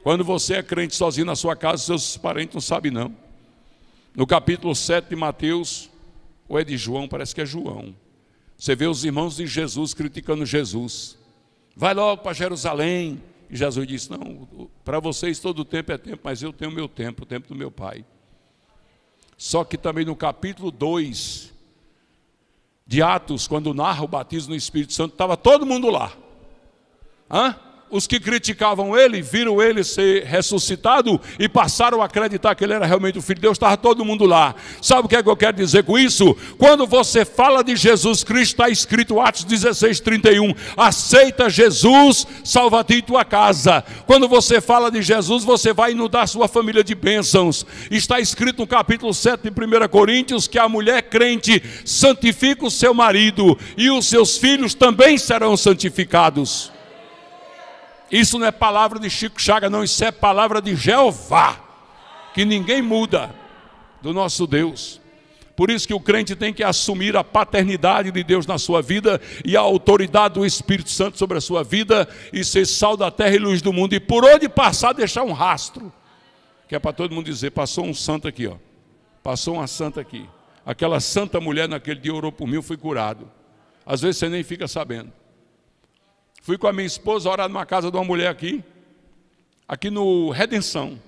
Quando você é crente sozinho na sua casa, seus parentes não sabem não. No capítulo 7 de Mateus, ou é de João, parece que é João, você vê os irmãos de Jesus criticando Jesus. Vai logo para Jerusalém. E Jesus disse: não, para vocês todo o tempo é tempo, mas eu tenho o meu tempo, o tempo do meu Pai. Só que também no capítulo 2 de Atos, quando narra o batismo no Espírito Santo, estava todo mundo lá. Os que criticavam ele, viram ele ser ressuscitado e passaram a acreditar que ele era realmente o Filho de Deus. Estava todo mundo lá. Sabe o que é que eu quero dizer com isso? Quando você fala de Jesus Cristo, está escrito Atos 16:31, aceita Jesus, salva-te e tua casa. Quando você fala de Jesus, você vai inundar sua família de bênçãos. Está escrito no capítulo 7 de 1 Coríntios que a mulher crente santifica o seu marido e os seus filhos também serão santificados. Isso não é palavra de Chico Chagas, não. Isso é palavra de Jeová, que ninguém muda, do nosso Deus. Por isso que o crente tem que assumir a paternidade de Deus na sua vida e a autoridade do Espírito Santo sobre a sua vida e ser sal da terra e luz do mundo. E por onde passar, deixar um rastro, que é para todo mundo dizer: passou um santo aqui, ó. Passou uma santa aqui. Aquela santa mulher naquele dia orou por mim, eu fui curado. Às vezes você nem fica sabendo. Fui com a minha esposa orar numa casa de uma mulher aqui no Redenção.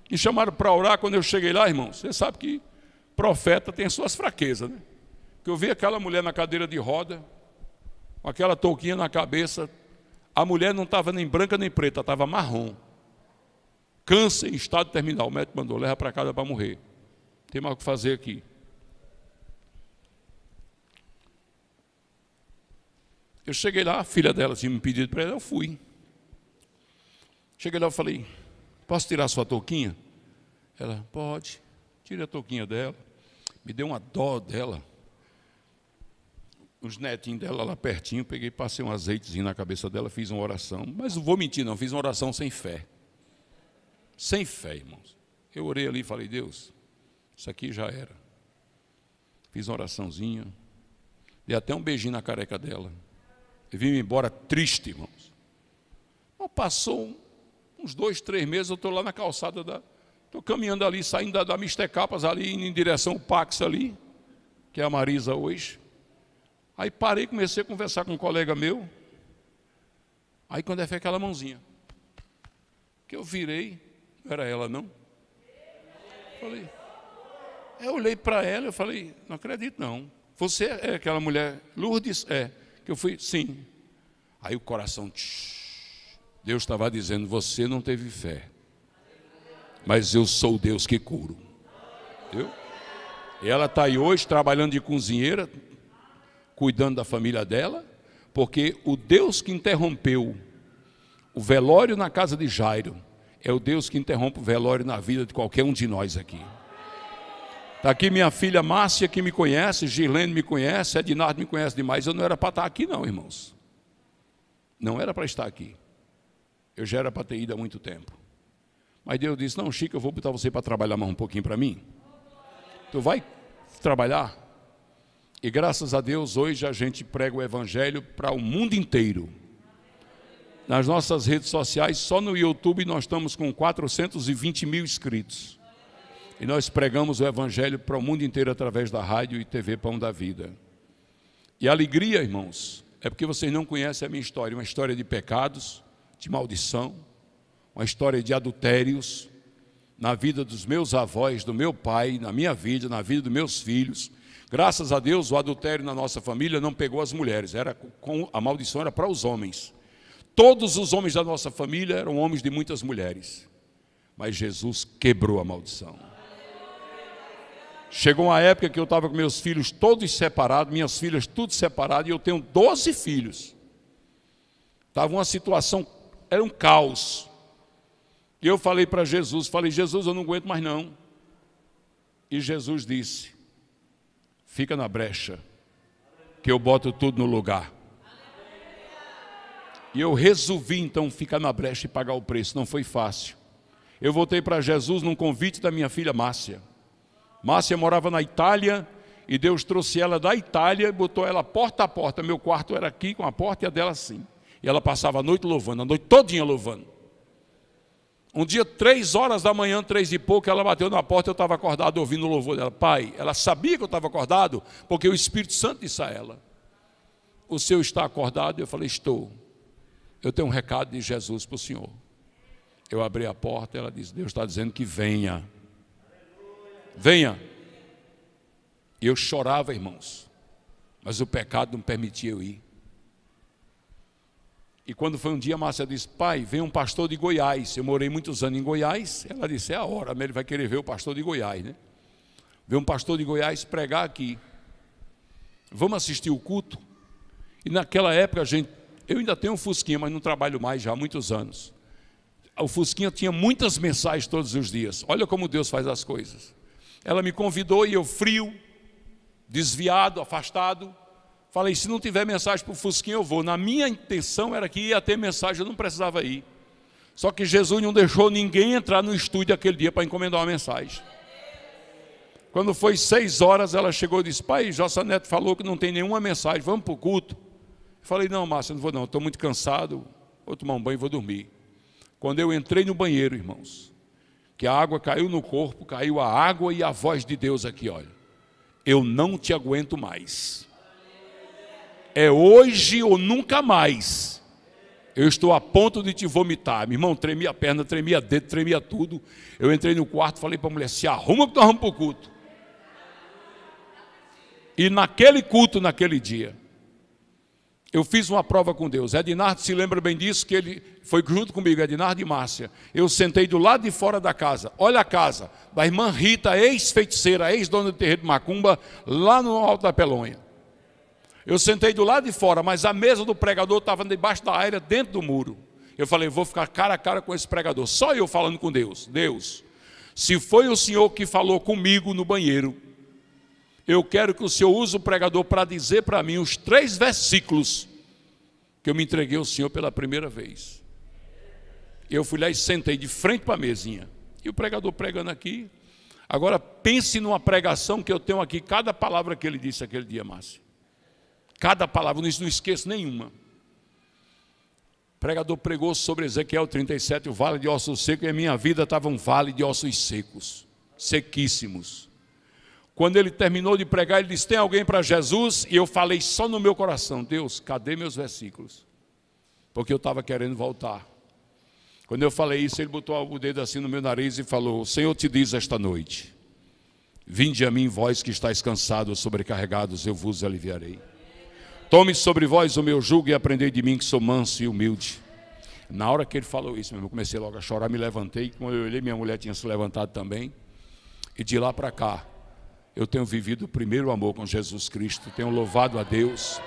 Me chamaram para orar. Quando eu cheguei lá, irmão, você sabe que profeta tem as suas fraquezas, né? Que eu vi aquela mulher na cadeira de roda, com aquela touquinha na cabeça. A mulher não estava nem branca nem preta, estava marrom. Câncer em estado terminal. O médico mandou: leva para casa para morrer. Tem mais o que fazer aqui. Eu cheguei lá, a filha dela tinha me pedido para ela, eu fui. Cheguei lá, eu falei: posso tirar sua touquinha? Ela: pode. Tira a touquinha dela. Me deu uma dó dela. Os netinhos dela lá pertinho, peguei, passei um azeitezinho na cabeça dela, fiz uma oração. Mas não vou mentir não, fiz uma oração sem fé. Sem fé, irmãos. Eu orei ali e falei: Deus, isso aqui já era. Fiz uma oraçãozinha. Dei até um beijinho na careca dela. E vim embora triste, irmãos. Mas passou uns 2, 3 meses, eu estou lá na calçada estou caminhando ali, saindo da Mister Capas ali, indo em direção ao Pax ali, que é a Marisa hoje. Aí parei, comecei a conversar com um colega meu. Aí quando foi aquela mãozinha, que eu virei, não era ela não. Falei, eu olhei para ela, eu falei: não acredito não. Você é aquela mulher, Lourdes? É. Que eu fui, sim. Aí o coração, Deus estava dizendo: você não teve fé, mas eu sou o Deus que curo. Viu? E ela está aí hoje trabalhando de cozinheira, cuidando da família dela, porque o Deus que interrompeu o velório na casa de Jairo é o Deus que interrompe o velório na vida de qualquer um de nós aqui. Está aqui minha filha Márcia, que me conhece, Girlene me conhece, Ednardo me conhece demais. Eu não era para estar aqui não, irmãos. Não era para estar aqui. Eu já era para ter ido há muito tempo. Mas Deus disse: não, Chico, eu vou botar você para trabalhar mais um pouquinho para mim. Tu vai trabalhar? E graças a Deus, hoje a gente prega o Evangelho para o mundo inteiro. Nas nossas redes sociais, só no YouTube nós estamos com 420 mil inscritos. E nós pregamos o Evangelho para o mundo inteiro através da rádio e TV Pão da Vida. E a alegria, irmãos, é porque vocês não conhecem a minha história. Uma história de pecados, de maldição, uma história de adultérios, na vida dos meus avós, do meu pai, na minha vida, na vida dos meus filhos. Graças a Deus, o adultério na nossa família não pegou as mulheres, a maldição era para os homens. Todos os homens da nossa família eram homens de muitas mulheres. Mas Jesus quebrou a maldição. Chegou uma época que eu estava com meus filhos todos separados, minhas filhas tudo separadas, e eu tenho 12 filhos. Estava uma situação, era um caos. E eu falei para Jesus, Jesus, eu não aguento mais não. E Jesus disse: fica na brecha, que eu boto tudo no lugar. E eu resolvi então ficar na brecha e pagar o preço, não foi fácil. Eu voltei para Jesus num convite da minha filha Márcia. Márcia morava na Itália e Deus trouxe ela da Itália e botou ela porta a porta. Meu quarto era aqui com a porta e a dela assim. E ela passava a noite louvando, a noite todinha louvando. Um dia, 3 horas da manhã, 3 e pouco, ela bateu na porta, eu estava acordado ouvindo o louvor dela. Pai, ela sabia que eu estava acordado, porque o Espírito Santo disse a ela: o senhor está acordado? Eu falei: estou. Eu tenho um recado de Jesus para o senhor. Eu abri a porta, ela disse: Deus está dizendo que venha. Venha. E eu chorava, irmãos, mas o pecado não permitia eu ir. E quando foi um dia, a Márcia disse: pai, vem um pastor de Goiás. Eu morei muitos anos em Goiás. Ela disse: é a hora, ele vai querer ver o pastor de Goiás, né? Veio um pastor de Goiás pregar aqui. Vamos assistir o culto? E naquela época, eu ainda tenho um Fusquinha, mas não trabalho mais já há muitos anos. O Fusquinha tinha muitas mensagens todos os dias. Olha como Deus faz as coisas. Ela me convidou e eu, frio, desviado, afastado, Falei, se não tiver mensagem para o Fusquinha, eu vou. Na minha intenção era que ia ter mensagem, eu não precisava ir. Só que Jesus não deixou ninguém entrar no estúdio aquele dia para encomendar uma mensagem. Quando foi 6 horas, ela chegou e disse, pai, Jossa Neto falou que não tem nenhuma mensagem, vamos para o culto? Eu falei, não, Márcia, não vou não, estou muito cansado, vou tomar um banho e vou dormir. Quando eu entrei no banheiro, irmãos, que a água caiu no corpo, caiu a água e a voz de Deus aqui, olha. Eu não te aguento mais. É hoje ou nunca mais. Eu estou a ponto de te vomitar. Meu irmão, tremia a perna, tremia dedo, tremia tudo. Eu entrei no quarto, falei para a mulher, se arruma que nós vamos para o culto. E naquele culto, naquele dia, eu fiz uma prova com Deus. Ednardo se lembra bem disso, que ele foi junto comigo, Ednardo e Márcia. Eu sentei do lado de fora da casa. Olha a casa da irmã Rita, ex-feiticeira, ex-dona do terreiro de Macumba, lá no Alto da Pelonha. Eu sentei do lado de fora, mas a mesa do pregador estava debaixo da área, dentro do muro. Eu falei, vou ficar cara a cara com esse pregador. Só eu falando com Deus. Deus, se foi o Senhor que falou comigo no banheiro, eu quero que o Senhor use o pregador para dizer para mim os 3 versículos que eu me entreguei ao Senhor pela primeira vez. Eu fui lá e sentei de frente para a mesinha. E o pregador pregando aqui. Agora pense numa pregação que eu tenho aqui, cada palavra que ele disse aquele dia, Márcio. Cada palavra, não esqueço nenhuma. O pregador pregou sobre Ezequiel 37, o vale de ossos secos, e a minha vida estava um vale de ossos secos, sequíssimos. Quando ele terminou de pregar, ele disse, tem alguém para Jesus? E eu falei só no meu coração, Deus, cadê meus versículos? Porque eu estava querendo voltar. Quando eu falei isso, ele botou o dedo assim no meu nariz e falou, o Senhor te diz esta noite, vinde a mim, vós que estáis cansados, sobrecarregados, eu vos aliviarei. Tome sobre vós o meu jugo e aprendei de mim que sou manso e humilde. Na hora que ele falou isso, eu comecei logo a chorar, me levantei. Quando eu olhei, minha mulher tinha se levantado também. E de lá para cá, eu tenho vivido o primeiro amor com Jesus Cristo. Tenho louvado a Deus.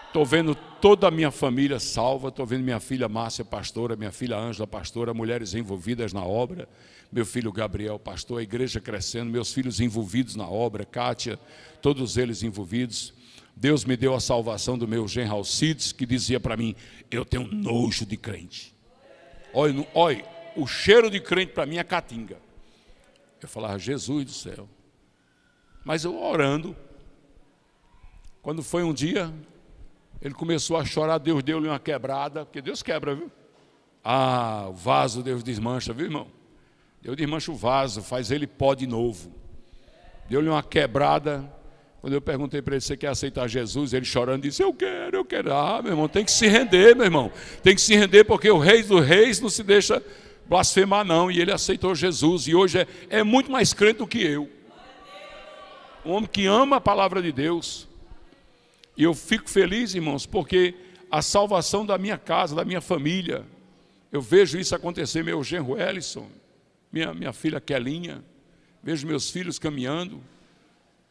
Estou vendo toda a minha família salva. Estou vendo minha filha Márcia, pastora. Minha filha Ângela, pastora. Mulheres envolvidas na obra. Meu filho Gabriel, pastor. A igreja crescendo. Meus filhos envolvidos na obra. Kátia, todos eles envolvidos. Deus me deu a salvação do meu genro Alcides, que dizia para mim, eu tenho nojo de crente. Olha, o cheiro de crente para mim é caatinga. Eu falava, Jesus do céu. Mas eu orando, quando foi um dia, ele começou a chorar, Deus deu-lhe uma quebrada, porque Deus quebra, viu? Ah, o vaso Deus desmancha, viu, irmão? Deus desmancha o vaso, faz ele pó de novo. Deu-lhe uma quebrada. Quando eu perguntei para ele, você quer aceitar Jesus? Ele chorando disse, eu quero. Ah, meu irmão, tem que se render, meu irmão. Tem que se render porque o rei dos reis não se deixa blasfemar, não. E ele aceitou Jesus e hoje é muito mais crente do que eu. Um homem que ama a palavra de Deus. E eu fico feliz, irmãos, porque a salvação da minha casa, da minha família, eu vejo isso acontecer, meu genro Ellison, minha filha Kelinha, vejo meus filhos caminhando.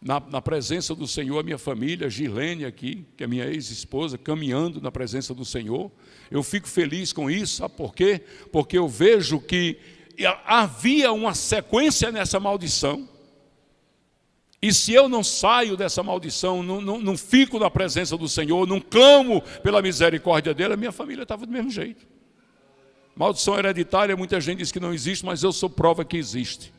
Na presença do Senhor, a minha família, Gilene aqui, que é minha ex-esposa, caminhando na presença do Senhor. Eu fico feliz com isso, sabe por quê? Porque eu vejo que havia uma sequência nessa maldição. E se eu não saio dessa maldição, não fico na presença do Senhor, não clamo pela misericórdia dele, a minha família estava do mesmo jeito. Maldição hereditária, muita gente diz que não existe, mas eu sou prova que existe.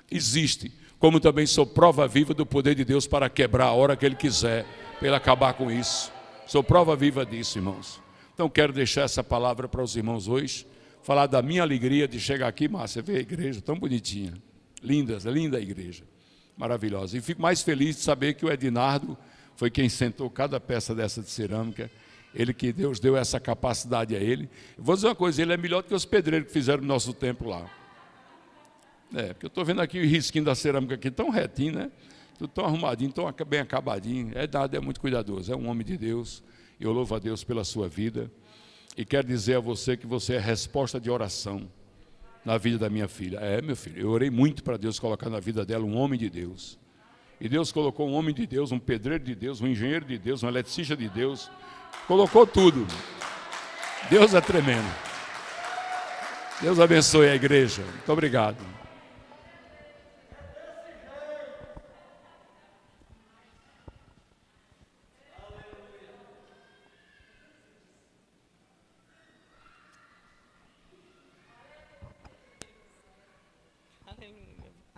Existe. Como também sou prova viva do poder de Deus para quebrar a hora que Ele quiser, para Ele acabar com isso. Sou prova viva disso, irmãos. Então quero deixar essa palavra para os irmãos hoje, falar da minha alegria de chegar aqui, Márcia, ver a igreja tão bonitinha, linda a igreja, maravilhosa. E fico mais feliz de saber que o Ednardo foi quem sentou cada peça dessa de cerâmica, ele que Deus deu essa capacidade a ele. Eu vou dizer uma coisa, ele é melhor do que os pedreiros que fizeram no nosso templo lá. Porque eu estou vendo aqui o risquinho da cerâmica aqui tão retinho, né? Tudo tão arrumadinho, tão bem acabadinho. É muito cuidadoso, é um homem de Deus. Eu louvo a Deus pela sua vida. E quero dizer a você que você é resposta de oração na vida da minha filha. Meu filho, eu orei muito para Deus colocar na vida dela um homem de Deus. E Deus colocou um homem de Deus, um pedreiro de Deus, um engenheiro de Deus, um eletricista de Deus. Colocou tudo. Deus é tremendo. Deus abençoe a igreja. Muito obrigado.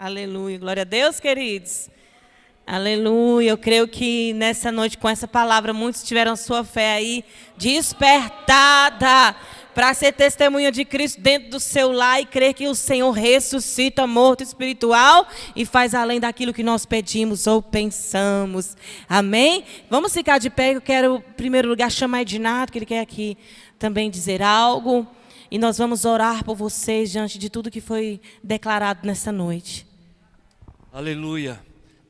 Aleluia. Glória a Deus, queridos. Aleluia. Eu creio que nessa noite, com essa palavra, muitos tiveram sua fé aí despertada para ser testemunha de Cristo dentro do seu lar e crer que o Senhor ressuscita morto espiritual e faz além daquilo que nós pedimos ou pensamos. Amém? Vamos ficar de pé. Eu quero, em primeiro lugar, chamar Edinato, que ele quer aqui também dizer algo. E nós vamos orar por vocês diante de tudo que foi declarado nessa noite. Aleluia.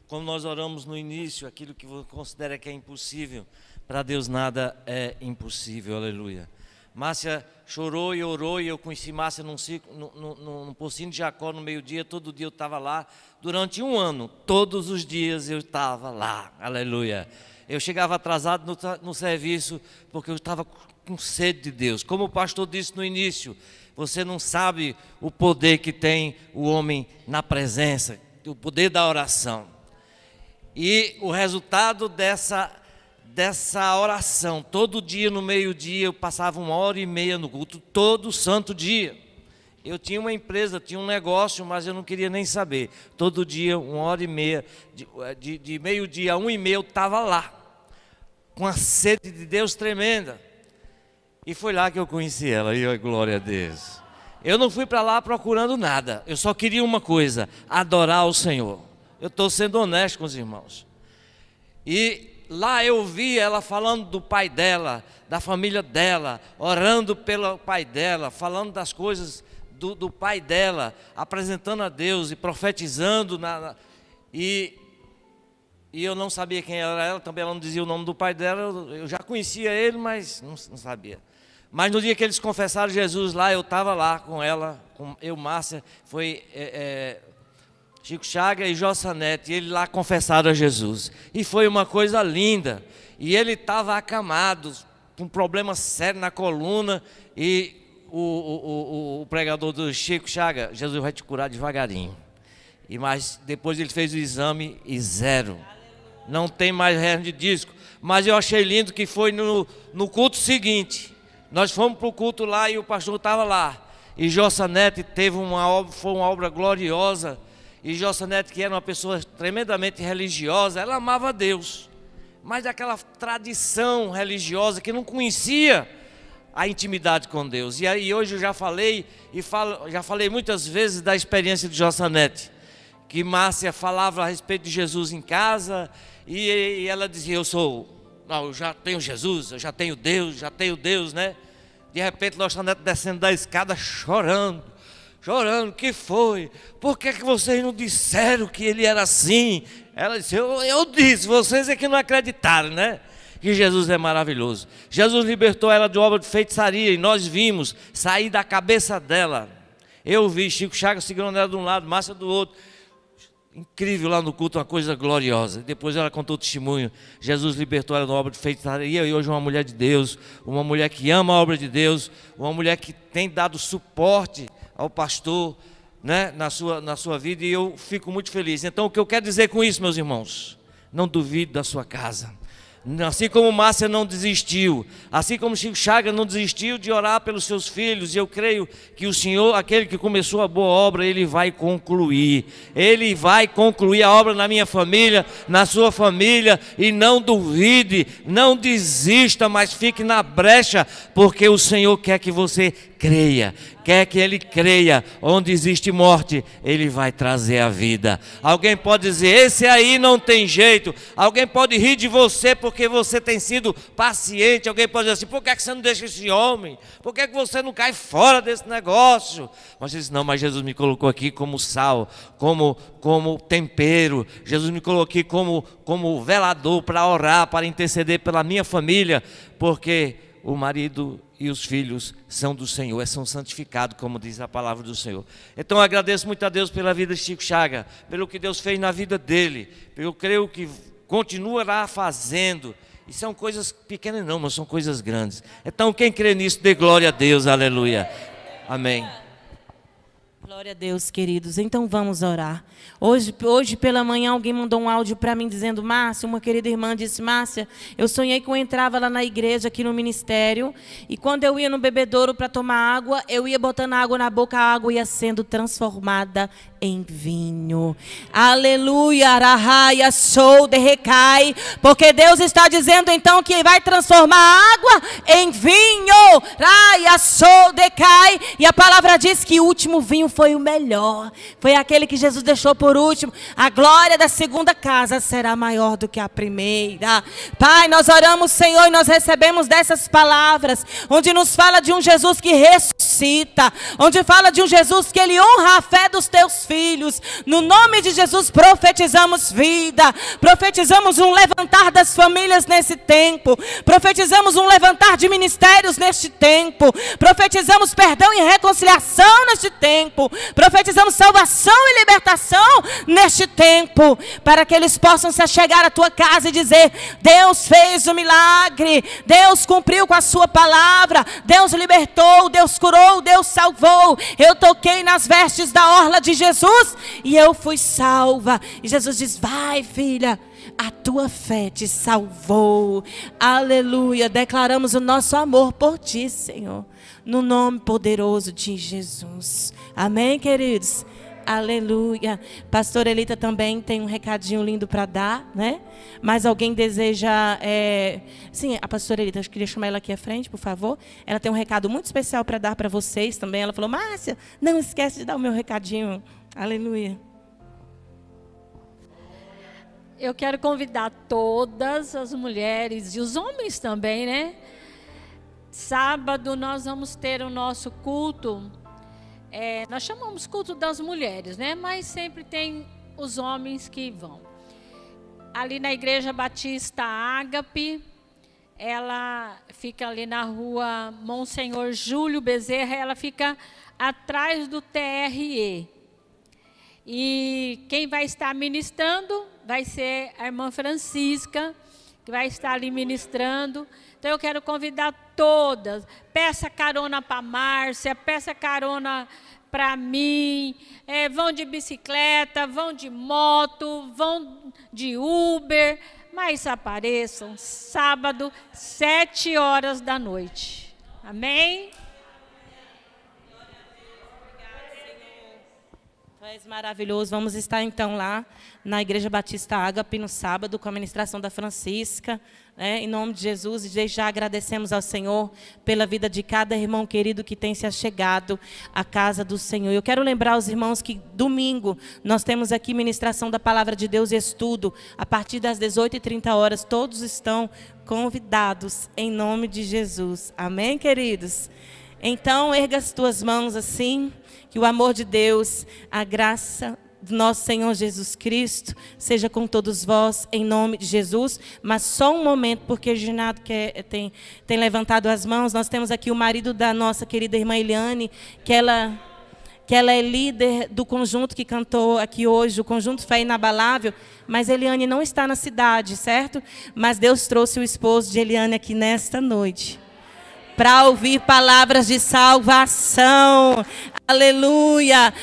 Como nós oramos no início, aquilo que você considera que é impossível, para Deus nada é impossível. Aleluia. Márcia chorou e orou, e eu conheci Márcia num pocinho de Jacó no meio-dia. Todo dia eu estava lá, durante 1 ano, todos os dias eu estava lá. Aleluia. Eu chegava atrasado no serviço, porque eu estava com sede de Deus. Como o pastor disse no início, você não sabe o poder que tem o homem na presença, o poder da oração. E o resultado dessa oração, todo dia no meio-dia, eu passava 1h30 no culto, todo santo dia. Eu tinha uma empresa, tinha um negócio, mas eu não queria nem saber. Todo dia, 1h30, de meio-dia a 1h30, eu estava lá, com a sede de Deus tremenda. E foi lá que eu conheci ela, e glória a Deus. Eu não fui para lá procurando nada, eu só queria uma coisa: adorar o Senhor. Eu estou sendo honesto com os irmãos. E lá eu vi ela falando do pai dela, da família dela, orando pelo pai dela, falando das coisas do pai dela, apresentando a Deus e profetizando. E eu não sabia quem era ela, também ela não dizia o nome do pai dela. Eu já conhecia ele, mas não sabia. Mas no dia que eles confessaram Jesus lá, eu estava lá com ela, Márcia, foi Chico Chaga e Jossanete, e eles lá confessaram a Jesus. E foi uma coisa linda. E ele estava acamado, com um problema sério na coluna, e o pregador do Chico Chaga: Jesus vai te curar devagarinho. Mas depois ele fez o exame e 0. Não tem mais hernia de disco. Mas eu achei lindo que foi no culto seguinte. Nós fomos para o culto lá e o pastor estava lá. E Jossanete foi uma obra gloriosa. E Jossanete, que era uma pessoa tremendamente religiosa, ela amava Deus. Mas aquela tradição religiosa que não conhecia a intimidade com Deus. E aí hoje eu já falei, já falei muitas vezes da experiência de Jossanete. Que Márcia falava a respeito de Jesus em casa, e ela dizia: eu já tenho Jesus, eu já tenho Deus, né? De repente, Jossanete descendo da escada chorando, que foi? Por que vocês não disseram que ele era assim? Ela disse: eu disse, vocês é que não acreditaram, né? Que Jesus é maravilhoso. Jesus libertou ela de obra de feitiçaria, e nós vimos sair da cabeça dela. Eu vi Chico Chagas segurando ela de um lado, Márcia do outro. Incrível lá no culto, uma coisa gloriosa. Depois ela contou o testemunho. Jesus libertou ela da obra de feitiçaria, e hoje uma mulher de Deus, uma mulher que ama a obra de Deus, uma mulher que tem dado suporte ao pastor, né, na sua vida, e eu fico muito feliz. Então, o que eu quero dizer com isso, meus irmãos: não duvide da sua casa. Assim como Márcia não desistiu, assim como Chico Chagas não desistiu de orar pelos seus filhos, e eu creio que o Senhor, aquele que começou a boa obra, Ele vai concluir. Ele vai concluir a obra na minha família, na sua família. E não duvide, não desista, mas fique na brecha, porque o Senhor quer que você creia, quer que ele creia. Onde existe morte, ele vai trazer a vida. Alguém pode dizer: esse aí não tem jeito. Alguém pode rir de você porque você tem sido paciente. Alguém pode dizer assim: por que você não deixa esse homem? Por que você não cai fora desse negócio? Mas diz: não, mas Jesus me colocou aqui como sal, como tempero. Jesus me colocou aqui como velador, para orar, para interceder pela minha família, porque o marido e os filhos são do Senhor, são santificados, como diz a palavra do Senhor. Então eu agradeço muito a Deus pela vida de Chico Chagas, pelo que Deus fez na vida dele. Eu creio que continuará fazendo. E são coisas pequenas não, mas são coisas grandes. Então quem crê nisso, dê glória a Deus, aleluia. Amém. Glória a Deus, queridos. Então vamos orar. Hoje pela manhã alguém mandou um áudio para mim dizendo: Márcia, uma querida irmã disse: Márcia, eu sonhei que eu entrava lá na igreja, aqui no ministério, e quando eu ia no bebedouro para tomar água, eu ia botando água na boca, a água ia sendo transformada em vinho. Aleluia, arahaia, sou de recai, porque Deus está dizendo então que vai transformar a água em vinho. Raia, sou de cai, e a palavra diz que o último vinho foi o melhor, foi aquele que Jesus deixou por último. A glória da segunda casa será maior do que a primeira. Pai, nós oramos, Senhor, e nós recebemos dessas palavras, onde nos fala de um Jesus que ressuscita, onde fala de um Jesus que ele honra a fé dos teus filhos. No nome de Jesus profetizamos vida, profetizamos um levantar das famílias nesse tempo, profetizamos um levantar de ministérios neste tempo, profetizamos perdão e reconciliação neste tempo, profetizamos salvação e libertação neste tempo, para que eles possam se achegar à tua casa e dizer: Deus fez o milagre, Deus cumpriu com a sua palavra, Deus libertou, Deus curou, Deus salvou. Eu toquei nas vestes da orla de Jesus e eu fui salva. E Jesus diz: vai, filha, a tua fé te salvou. Aleluia. Declaramos o nosso amor por ti, Senhor, no nome poderoso de Jesus. Amém, queridos? Aleluia. Pastora Elita também tem um recadinho lindo para dar, né? Mas alguém deseja... Sim, a pastora Elita, eu queria chamar ela aqui à frente, por favor. Ela tem um recado muito especial para dar para vocês também. Ela falou: Márcia, não esquece de dar o meu recadinho. Aleluia. Eu quero convidar todas as mulheres e os homens também, né? Sábado nós vamos ter o nosso culto. Nós chamamos culto das mulheres, né? Mas sempre tem os homens que vão. Ali na Igreja Batista Ágape, ela fica ali na rua Monsenhor Júlio Bezerra, ela fica atrás do TRE. E quem vai estar ministrando vai ser a irmã Francisca, que vai estar ali ministrando. Então eu quero convidar todas. Peça carona para a Márcia, peça carona para mim. Vão de bicicleta, vão de moto, vão de Uber, mas apareçam sábado, 7h da noite. Amém? Tu és maravilhoso. Vamos estar então lá na Igreja Batista Ágape no sábado com a ministração da Francisca, né? Em nome de Jesus. E desde já agradecemos ao Senhor pela vida de cada irmão querido que tem se achegado à casa do Senhor. Eu quero lembrar aos irmãos que domingo nós temos aqui ministração da Palavra de Deus e estudo a partir das 18h30. Todos estão convidados em nome de Jesus. Amém, queridos? Então erga as tuas mãos assim. Que o amor de Deus, a graça do nosso Senhor Jesus Cristo seja com todos vós, em nome de Jesus. Mas só um momento, porque o Ginato tem levantado as mãos. Nós temos aqui o marido da nossa querida irmã Eliane, que ela é líder do conjunto que cantou aqui hoje, o conjunto Fé Inabalável. Mas Eliane não está na cidade, certo? Mas Deus trouxe o esposo de Eliane aqui nesta noite para ouvir palavras de salvação. Aleluia.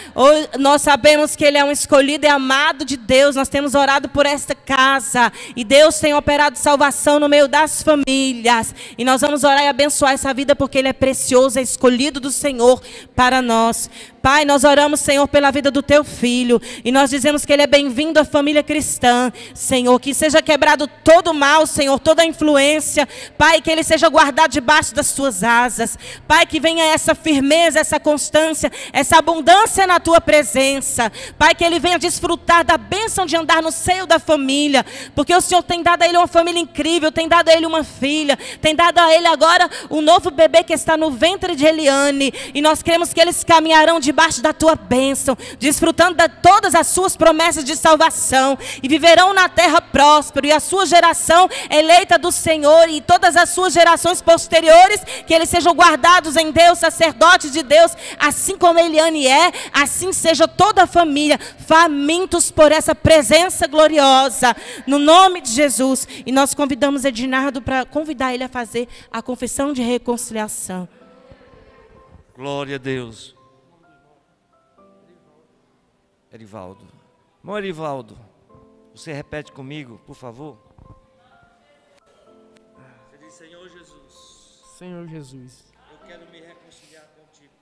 Nós sabemos que ele é um escolhido e amado de Deus. Nós temos orado por esta casa. E Deus tem operado salvação no meio das famílias. E nós vamos orar e abençoar essa vida porque ele é precioso, é escolhido do Senhor para nós. Pai, nós oramos, Senhor, pela vida do teu filho. E nós dizemos que ele é bem-vindo à família cristã. Senhor, que seja quebrado todo o mal, Senhor, toda a influência. Pai, que ele seja guardado debaixo das tuas asas. Pai, que venha essa firmeza, essa constância, essa abundância na tua presença. Pai, que ele venha desfrutar da bênção de andar no seio da família. Porque o Senhor tem dado a ele uma família incrível, tem dado a ele uma filha, tem dado a ele agora um novo bebê que está no ventre de Eliane. E nós queremos que eles caminharão debaixo da tua bênção, desfrutando de todas as suas promessas de salvação. E viverão na terra próspero. E a sua geração eleita do Senhor e todas as suas gerações posteriores, que eles sejam guardados em Deus, sacerdotes de Deus, assim como Eliane é, assim seja toda a família, famintos por essa presença gloriosa, no nome de Jesus. E nós convidamos Edinardo para convidar ele a fazer a confissão de reconciliação. Glória a Deus. Erivaldo. Irmão Erivaldo, você repete comigo, por favor? Você diz: Senhor Jesus. Senhor Jesus, Eu quero me reconciliar contigo.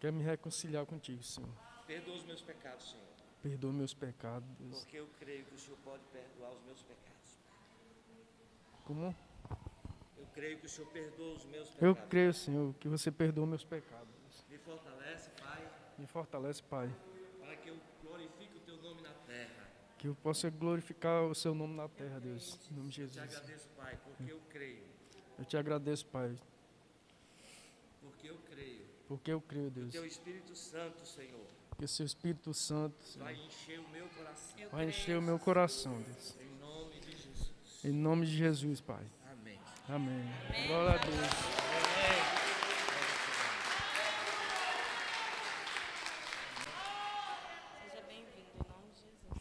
quero me reconciliar contigo, Senhor. Perdoa os meus pecados, Senhor. Perdoa meus pecados, Deus. Porque eu creio que o Senhor pode perdoar os meus pecados. Como? Eu creio que o Senhor perdoa os meus pecados. Eu creio, Senhor, que você perdoa meus pecados. Me fortalece, Pai. Me fortalece, Pai. Para que eu glorifique o teu nome na terra. Que eu possa glorificar o seu nome na terra, Deus. Em nome de Eu te Jesus. agradeço, Pai, porque eu creio. Eu te agradeço, Pai. Porque eu creio. Porque eu creio, Deus. Teu Espírito Santo, Senhor, Que o seu Espírito Santo, Senhor, vai encher o meu coração. vai encher o meu coração, Deus. Em nome de Jesus. Em nome de Jesus, Pai. Amém. Amém. Glória a Deus. Seja bem-vindo em nome de Jesus.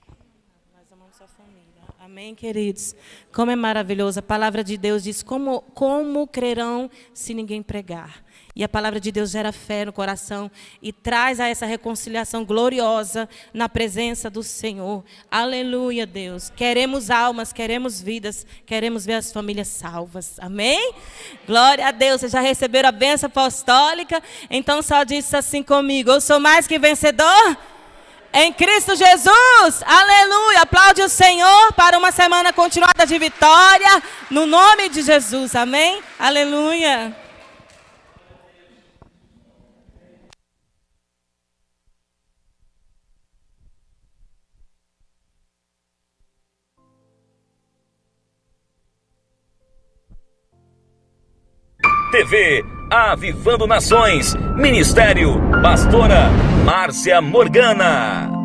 Nós amamos sua família. Amém, queridos? Como é maravilhoso. A palavra de Deus diz, como crerão se ninguém pregar? E a palavra de Deus gera fé no coração e traz a essa reconciliação gloriosa na presença do Senhor. Aleluia, Deus. Queremos almas, queremos vidas, queremos ver as famílias salvas. Amém? Glória a Deus. Vocês já receberam a bênção apostólica? Então só diz assim comigo: eu sou mais que vencedor em Cristo Jesus. Aleluia. Aplaude o Senhor para uma semana continuada de vitória, no nome de Jesus. Amém? Aleluia. TV Avivando Nações. Ministério Pastora Márcia Morgana.